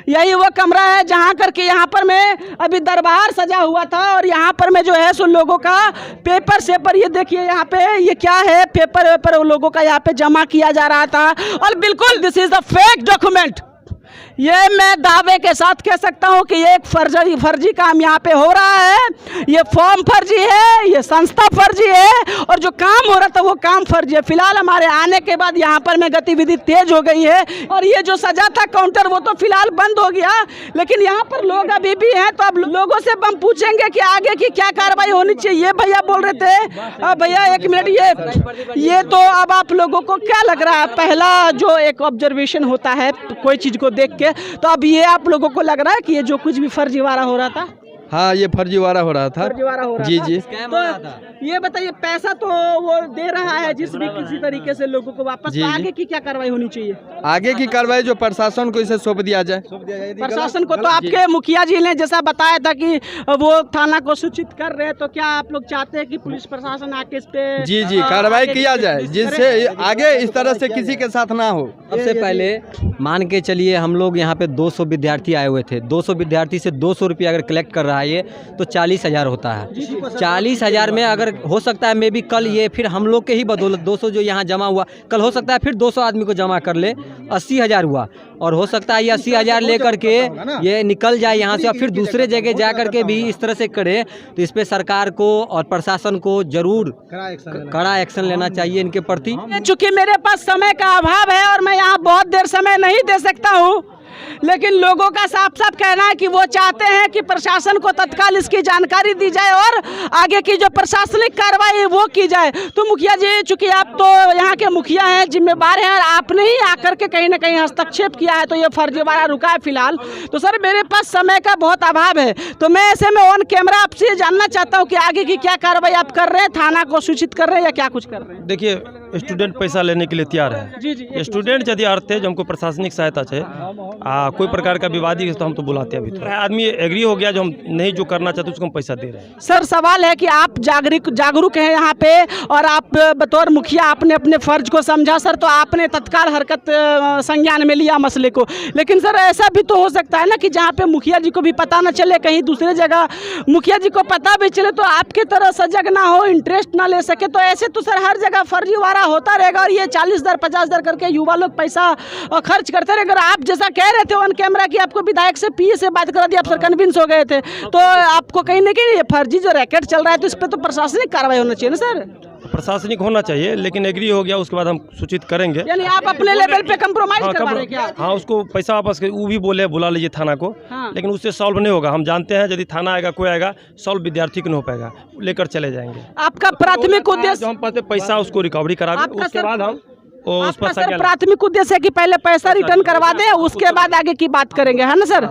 यही वो कमरा है जहाँ करके यहाँ पर मैं अभी दरबार सजा हुआ था और यहाँ पर मैं जो है सो लोगों का पेपर सेपर, ये देखिए यहाँ पे ये क्या है, पेपर वेपर लोगों का यहाँ पे जमा किया जा रहा था। और बिल्कुल this is the fake document, ये मैं दावे के साथ कह सकता हूँ कि ये एक फर्जी काम यहाँ पे हो रहा है। ये फॉर्म फर्जी है, ये संस्था फर्जी है और जो काम हो रहा था वो काम फर्जी है। फिलहाल हमारे आने के बाद यहाँ पर में गतिविधि तेज हो गई है और ये जो सजा था काउंटर वो तो फिलहाल बंद हो गया, लेकिन यहाँ पर लोग अभी भी हैं। तो अब लोगों से हम पूछेंगे कि आगे की क्या कार्रवाई होनी चाहिए। ये भैया बोल रहे थे, भैया एक मिनट, ये तो अब आप लोगों को क्या लग रहा है, पहला जो एक ऑब्जर्वेशन होता है कोई चीज़ को देख के, तो अब ये आप लोगों को लग रहा है कि ये जो कुछ भी फर्जीवाड़ा हो रहा था, हाँ ये फर्जीवाड़ा हो रहा था, फर्जीवाड़ा हो रहा जी था। जी। तो ये बताइए, पैसा तो वो दे रहा है जिस भी किसी तरीके से लोगों को वापस, तो आगे की क्या कार्रवाई होनी चाहिए? आगे की कार्रवाई जो प्रशासन को इसे सौंप दिया जाए, प्रशासन को। तो आपके मुखिया जी ने जैसा बताया था कि वो थाना को सूचित कर रहे हैं, तो क्या आप लोग चाहते हैं कि पुलिस प्रशासन आके इस पे जी जी कार्रवाई किया जाए जिससे आगे इस तरह से किसी के साथ ना हो। सबसे पहले मान के चलिए हम लोग यहाँ पे 200 विद्यार्थी आए हुए थे, 200 विद्यार्थी से 200 रुपया अगर कलेक्ट कर रहा है ये तो 40,000 होता है। 40,000 में अगर हो सकता है मे बी कल ये फिर हम लोग के ही बदौलत 200 जो यहाँ जमा हुआ, कल हो सकता है फिर 200 आदमी को जमा कर ले, 80,000 हुआ और हो सकता है ये 80,000 लेकर के ये निकल जाए यहाँ से और फिर दूसरे जगह जा करके भी इस तरह से करे। तो इस पर सरकार को और प्रशासन को जरूर कड़ा एक्शन लेना चाहिए इनके प्रति। चूँकि मेरे पास समय का अभाव है और मैं यहाँ बहुत देर समय नहीं दे सकता हूँ, लेकिन लोगों का साफ साफ कहना है कि वो चाहते हैं कि प्रशासन को तत्काल इसकी जानकारी दी जाए और आगे की जो प्रशासनिक कार्रवाई है वो की जाए। तो मुखिया जी, चूंकि आप तो यहाँ के मुखिया हैं, जिम्मेवार हैं, और आपने ही आकर के कहीं ना कहीं हस्तक्षेप किया है, तो ये फर्जीवाड़ा रुका है फिलहाल। तो सर मेरे पास समय का बहुत अभाव है, तो मैं ऐसे में ऑन कैमरा आपसे जानना चाहता हूँ कि आगे की क्या कार्रवाई आप कर रहे हैं, थाना को सूचित कर रहे हैं या क्या कुछ कर रहे हैं? देखिए, स्टूडेंट पैसा लेने के लिए तैयार है। स्टूडेंट यदि अर्थ है जो हमको प्रशासनिक सहायता चाहिए, कोई प्रकार का विवादी है तो हम तो बुलाते हैं। अभी तो आदमी एग्री हो गया जो हम नहीं जो करना चाहते उसको हम पैसा दे रहे हैं। सर सवाल है कि आप जागरूक हैं यहाँ पे और आप बतौर मुखिया आपने अपने फर्ज को समझा सर, तो आपने तत्काल हरकत संज्ञान में लिया मसले को। लेकिन सर ऐसा भी तो हो सकता है ना कि जहाँ पे मुखिया जी को भी पता न चले, कहीं दूसरे जगह मुखिया जी को पता भी चले तो आपके तरह सजग ना हो, इंटरेस्ट ना ले सके, तो ऐसे तो सर हर जगह फर्जीवाड़ा होता रहेगा और ये 40,000 50,000 करके युवा लोग पैसा खर्च करते रहेंगे। आप जैसा कह रहे थे ऑन कैमरा कि आपको विधायक से पीए से बात करा दी, आप सर कन्विंस हो गए थे, तो आपको कहीं ना कहीं ये फर्जी जो रैकेट चल रहा है तो इस पर तो प्रशासनिक कार्रवाई होना चाहिए ना सर? प्रशासनिक होना चाहिए, लेकिन एग्री हो गया उसके बाद हम सूचित करेंगे। यानी आप अपने लेवल पे कंप्रोमाइज करवा रहे हैं क्या? हाँ, उसको पैसा वापस कर, वो भी बोले बुला लीजिए थाना को, लेकिन उससे सॉल्व नहीं होगा। हम जानते हैं यदि थाना आएगा, कोई आएगा, सॉल्व विद्यार्थी को नहीं हो पाएगा, लेकर चले जाएंगे। आपका प्राथमिक उद्देश्य हम पाते पैसा उसको रिकवरी करा दें, उसके बाद हम उस पर सर प्राथमिक उद्देश्य है कि पहले पैसा रिटर्न करवा दें, उसके बाद आगे की बात करेंगे, है ना सर?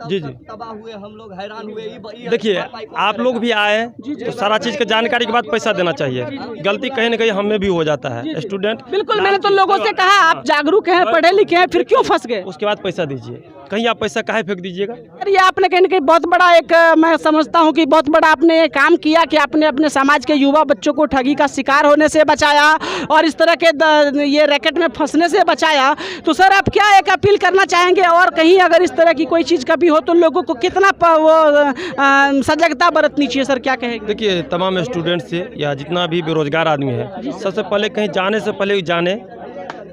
जी जी। तबाह हुए हम लोग, हैरान हुए। देखिए, आप लोग भी आए तो सारा चीज़ की जानकारी के बाद पैसा देना चाहिए। गलती कहीं ना कहीं हमें भी हो जाता है। स्टूडेंट बिल्कुल, मैंने तो लोगों से कहा आप जागरूक हैं, पढ़े लिखे हैं, फिर क्यों फंस गए? उसके बाद पैसा दीजिए, कहीं आप पैसा काहे फेंक दीजिएगा? ये आपने कहीं ना कहीं बहुत बड़ा एक, मैं समझता हूँ कि बहुत बड़ा आपने काम किया कि आपने अपने समाज के युवा बच्चों को ठगी का शिकार होने से बचाया और इस तरह के ये रैकेट में फंसने से बचाया। तो सर आप क्या एक अपील करना चाहेंगे, और कहीं अगर इस तरह की कोई चीज़ कभी हो तो लोगों को कितना वो सजगता बरतनी चाहिए सर, क्या कहेंगे? देखिए, तमाम स्टूडेंट से या जितना भी बेरोजगार आदमी है, सबसे पहले कहीं जाने से पहले जाने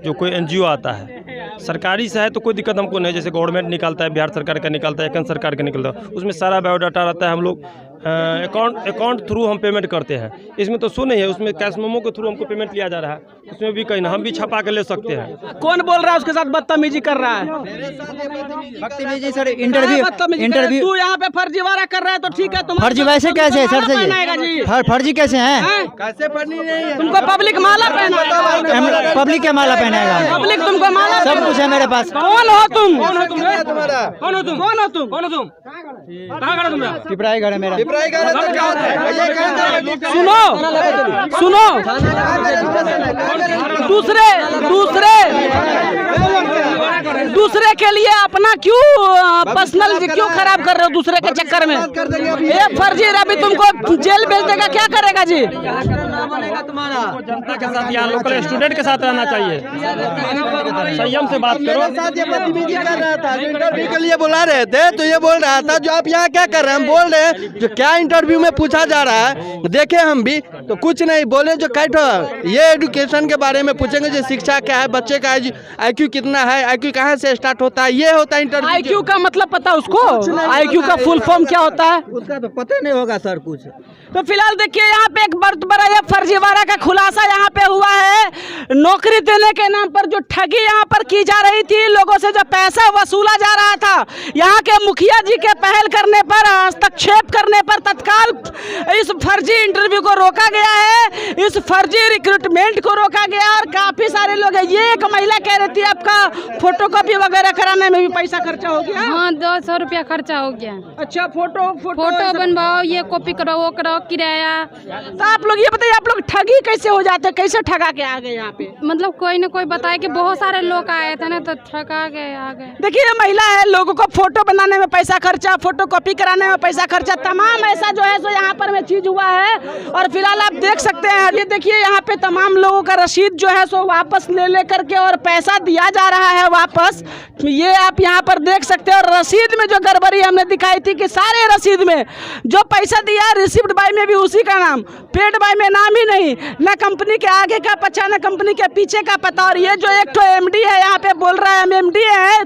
जो कोई NGO आता है, सरकारी से है तो कोई दिक्कत हमको नहीं। जैसे गवर्नमेंट निकालता है, बिहार सरकार का निकालता है, केंद्र सरकार का निकलता है, उसमें सारा बायोडाटा रहता है। हम लोग अकाउंट थ्रू हम पेमेंट करते हैं। इसमें तो सुन नहीं है, उसमें कैश मेमो के थ्रू हमको पेमेंट लिया जा रहा है, उसमें भी कहीं ना हम भी छपा के ले सकते हैं। कौन बोल रहा है उसके साथ बदतमीजी कर रहा है? बदतमीजी सर, इंटरव्यू तू यहाँ पे फर्जीवाड़ा कर रहा है तो ठीक है, तुम फर्जी वैसे कैसे है सर? से फर्जी कैसे हैं? कैसे फर्जी नहीं है? तुमको पब्लिक माला पहना, पब्लिक क्या माला पहनाएगा? पब्लिक तुमको माला, सब कुछ है मेरे पास। कौन हो तुम? कौन हो तुम? कौन हो तुम? कौन हो तुम? कौन हो तुम? कहाँ खड़ा तुम? पिपराई घर है मेरा। सुनो दूसरे के लिए अपना क्यों पर्सनल क्यों खराब कर रहे हो दूसरे के चक्कर में? ये फर्जी अभी तुमको जेल भेज देगा, क्या करेगा जी? जनता के साथ या लोकल स्टूडेंट के साथ रहना चाहिए, संयम से बात करो। इंटरव्यू के लिए बुला रहे थे तो ये बोल रहा था जो आप यहाँ क्या कर रहे हैं, हम बोल रहे हैं जो क्या इंटरव्यू में पूछा जा रहा है देखे हम भी तो कुछ नहीं बोले, जो कैट ये एजुकेशन के बारे में पूछेंगे, जो शिक्षा क्या है, बच्चे का IQ कितना है, IQ कहाँ से स्टार्ट होता है, ये होता है इंटरव्यू। IQ का मतलब पता उसको? IQ का फुल फॉर्म क्या होता है उसका तो पता नहीं होगा सर कुछ। तो फिलहाल देखिए यहाँ पे एक बहुत बड़ा ये फर्जीवाड़ा का खुलासा यहाँ पे हुआ है। नौकरी देने के नाम पर जो ठगी यहाँ पर की जा रही थी, लोगों से जो पैसा वसूला जा रहा था, यहाँ के मुखिया जी के पहल करने पर, हस्तक्षेप करने पर तत्काल इस फर्जी इंटरव्यू को रोका गया है, इस फर्जी रिक्रूटमेंट को रोका गया। और काफी सारे लोग हैं। ये एक महिला कह रही थी आपका फोटोकॉपी वगैरह कराने में भी पैसा खर्चा हो गया। हाँ 200 रुपया खर्चा हो गया। अच्छा, फोटो बनवाओ, ये कॉपी कराओ, वो कराओ, किराया। तो आप लोग ये बताइए, आप लोग ठगी कैसे हो जाते, कैसे ठगा के आ गए यहाँ पे? मतलब कोई न कोई बताए कि बहुत सारे लोग आए थे ना, तो ठगा गए, आ गए। देखिए ये महिला है, लोगों को फोटो बनाने में पैसा खर्चा, फोटो कॉपी कराने में पैसा खर्चा, तमाम ऐसा जो है सो यहाँ पर में चीज हुआ है। और फिलहाल आप देख सकते हैं, ये देखिए यहाँ पे तमाम लोगों का रसीद जो है सो वापस ले करके और पैसा दिया जा रहा है वापस। ये आप यहाँ पर देख सकते हैं। और रसीद में जो गड़बड़ी हमने दिखाई थी कि सारे रसीद में जो पैसा दिया, रिसिप्ट बाय में भी उसी का नाम, पेड बाय में नाम ही नहीं, न कंपनी के आगे का पता, न कंपनी के पीछे का पता। और ये जो एक तो MD है यहाँ पे बोल रहा है हम MD है,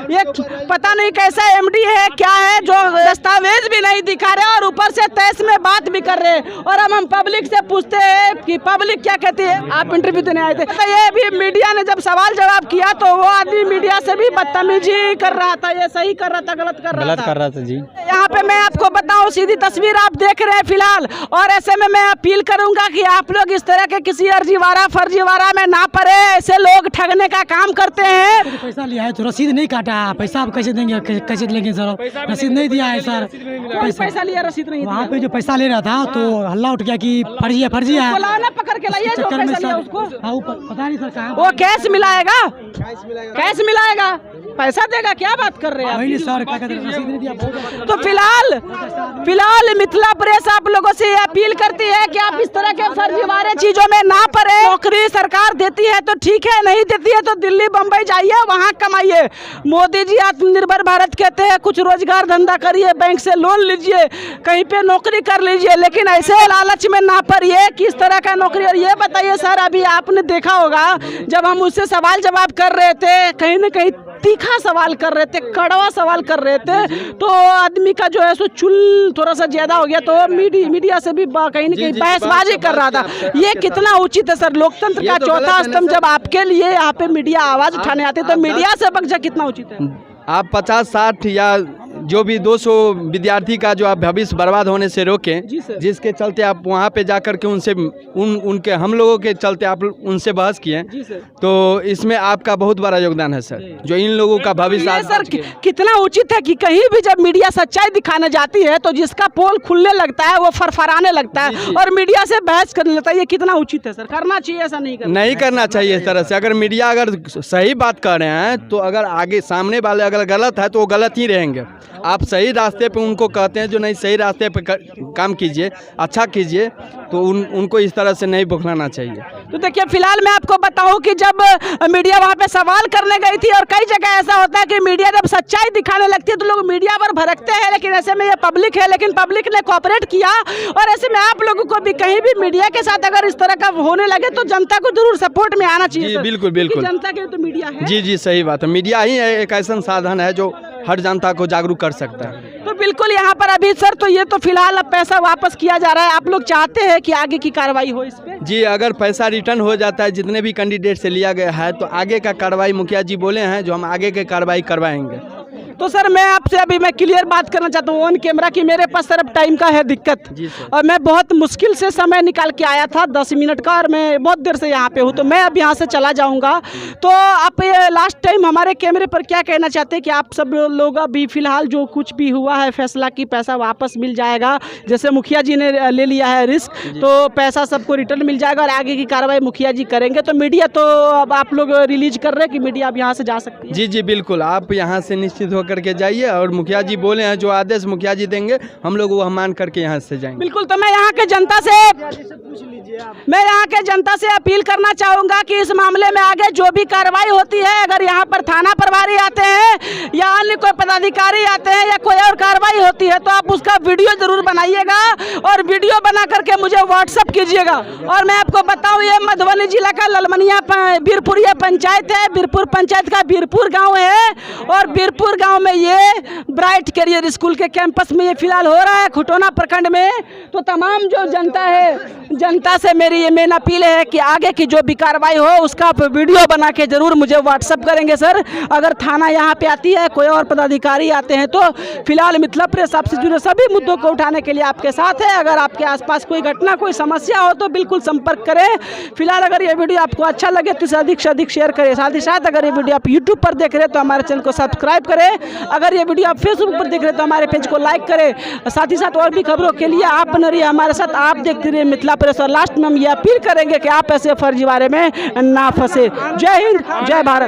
ये पता नहीं कैसा MD है क्या है, जो दस्तावेज भी नहीं दिखा रहे और ऊपर से तैस में बात भी कर रहे हैं। और हम पब्लिक से पूछते हैं कि पब्लिक क्या कहती है। आप इंटरव्यू देने आए थे, तो ये भी मीडिया ने जब सवाल जवाब किया तो वो आदमी मीडिया से भी बदतमीजी कर रहा था। ये सही कर रहा था, गलत कर रहा था जी। यहाँ पे मैं आपको बताऊं, सीधी तस्वीर आप देख रहे हैं फिलहाल। और ऐसे में मैं अपील करूंगा कि आप लोग इस तरह के किसी फर्जीवाड़ा में ना पड़े। ऐसे लोग ठगने का काम करते हैं। पैसा लिया है तो रसीद नहीं काटा, पैसा आप कैसे देंगे, कैसे लेंगे सर? रसीद नहीं दिया है सर। पैसा लिया, रसीद नहीं दिया। वहाँ पे जो पैसा ले रहा था तो हल्ला उठ गया कि फर्जी है, फर्जी है। पकड़ के लाइए जो पैसा लिया उसको। पता नहीं सर कहाँ वो कैश मिलाएगा, कैश मिलाएगा, पैसा देगा, क्या बात कर रहे हैं सर? रसीद नहीं दिया। तो फिलहाल मिथिला प्रेस आप लोगों से अपील करती है कि आप इस तरह के फर्जीवाड़े चीजों में ना पड़े। नौकरी सरकार देती है तो ठीक है, नहीं देती है तो दिल्ली बम्बई जाइए, वहाँ कमाइए। मोदी जी आत्मनिर्भर भारत कहते हैं, कुछ रोजगार धंधा करिए, बैंक से लोन लीजिए, कहीं पे नौकरी कर लीजिए, लेकिन ऐसे लालच में ना पड़िए। किस तरह का नौकरी? और ये बताइए सर, अभी आपने देखा होगा जब हम उससे सवाल जवाब कर रहे थे, कहीं न कहीं तीखा सवाल कर रहे थे, कड़वा सवाल कर रहे थे, तो आदमी का जो है सो चुल थोड़ा सा ज्यादा हो गया, तो मीडिया से भी कहीं न कहीं बहसबाजी कर रहा था। ये कितना उचित है सर? लोकतंत्र का चौथा स्तंभ जब आपके लिए यहाँ पे मीडिया आवाज उठाने आती है तो मीडिया से बकझक कितना उचित है? आप 50-60 या जो भी 200 विद्यार्थी का जो आप भविष्य बर्बाद होने से रोकें, जिसके चलते आप वहाँ पे जाकर के उनसे उनके हम लोगों के चलते आप उनसे बहस किए, तो इसमें आपका बहुत बड़ा योगदान है सर, जो इन लोगों का भविष्य। सर कितना उचित है कि कहीं भी जब मीडिया सच्चाई दिखाने जाती है तो जिसका पोल खुलने लगता है वो फरफराने लगता है और मीडिया से बहस करने लगता है। ये कितना उचित है सर? करना चाहिए ऐसा? नहीं करना चाहिए इस तरह से। अगर मीडिया अगर सही बात कर रहे हैं तो अगर आगे सामने वाले अगर गलत है तो वो गलत ही रहेंगे। आप सही रास्ते पे उनको कहते हैं जो नहीं सही रास्ते पे काम कीजिए, अच्छा कीजिए, तो उनको इस तरह से नहीं बौखलाना चाहिए। तो देखिए फिलहाल मैं आपको बताऊं कि जब मीडिया वहाँ पे सवाल करने गई थी, और कई जगह ऐसा होता है कि मीडिया जब सच्चाई दिखाने लगती है तो लोग मीडिया पर भड़कते हैं, लेकिन ऐसे में ये पब्लिक है, लेकिन पब्लिक ने कोऑपरेट किया। और ऐसे में आप लोगों को भी कहीं भी मीडिया के साथ अगर इस तरह का होने लगे तो जनता को जरूर सपोर्ट में आना चाहिए। जी बिल्कुल बिल्कुल, जनता के तो मीडिया है। जी सही बात है। मीडिया ही एक ऐसा साधन है जो हर जनता को जागरूक कर सकता है। तो बिल्कुल यहाँ पर अभी सर, तो ये तो फिलहाल अब पैसा वापस किया जा रहा है। आप लोग चाहते हैं कि आगे की कार्रवाई हो इस पे? जी, अगर पैसा रिटर्न हो जाता है जितने भी कैंडिडेट से लिया गया है तो आगे का कार्रवाई मुखिया जी बोले हैं जो हम आगे के कार्रवाई करवाएंगे। तो सर मैं आपसे अभी मैं क्लियर बात करना चाहता हूँ ऑन कैमरा कि मेरे पास सर अब टाइम का है दिक्कत, और मैं बहुत मुश्किल से समय निकाल के आया था 10 मिनट का, और मैं बहुत देर से यहाँ पे हूँ, तो मैं अब यहाँ से चला जाऊँगा। तो आप ये लास्ट टाइम हमारे कैमरे पर क्या कहना चाहते हैं कि आप सब लोग अभी फ़िलहाल जो कुछ भी हुआ है फैसला की पैसा वापस मिल जाएगा, जैसे मुखिया जी ने ले लिया है रिस्क, तो पैसा सबको रिटर्न मिल जाएगा और आगे की कार्रवाई मुखिया जी करेंगे। तो मीडिया तो अब आप लोग रिलीज कर रहे हैं कि मीडिया अब यहाँ से जा सकती है? जी जी बिल्कुल, आप यहाँ से निश्चित होकर के जाइए, और मुखिया जी बोले हैं जो आदेश मुखिया जी देंगे हम लोग वह मान करके यहाँ से जाएंगे। बिल्कुल। तो मैं यहाँ के जनता से अपील करना चाहूँगा कि इस मामले में आगे जो भी कार्रवाई होती है, अगर यहाँ पर थाना प्रभारी आते हैं या अन्य कोई पदाधिकारी आते हैं या कोई और कार्रवाई होती है, तो आप उसका वीडियो जरूर बनाइएगा और वीडियो बना करके मुझे व्हाट्सअप कीजिएगा। और मैं आपको बताऊँ, ये मधुबनी जिला का ललमनिया बीरपुर ये पंचायत है, बीरपुर पंचायत का बीरपुर गाँव है, और बीरपुर गाँव में ये ब्राइट करियर स्कूल के कैंपस में ये फिलहाल हो रहा है खुटौना प्रखंड में। तो तमाम जो जनता है, जनता से मेरी ये मेन अपील है कि आगे की जो भी कार्रवाई हो उसका आप वीडियो बना के जरूर मुझे व्हाट्सअप करेंगे सर। अगर थाना यहाँ पे आती है, कोई और पदाधिकारी आते हैं, तो फिलहाल मिथिला प्रेस आपसे जुड़े सभी मुद्दों को उठाने के लिए आपके साथ है। अगर आपके आसपास कोई घटना, कोई समस्या हो तो बिल्कुल संपर्क करें। फिलहाल अगर ये वीडियो आपको अच्छा लगे तो इसे अधिक से अधिक शेयर करें। साथ ही साथ अगर ये वीडियो आप यूट्यूब पर देख रहे हैं तो हमारे चैनल को सब्सक्राइब करें। अगर ये वीडियो आप फेसबुक पर देख रहे हैं तो हमारे पेज को लाइक करें। साथ ही साथ और भी खबरों के लिए आप बने रहिए हमारे साथ, आप देखते रहिए मिथिला प्रेस। और लास्ट में हम ये अपील करेंगे कि आप ऐसे फर्जीवाड़े में ना फंसे। जय हिंद, जय भारत।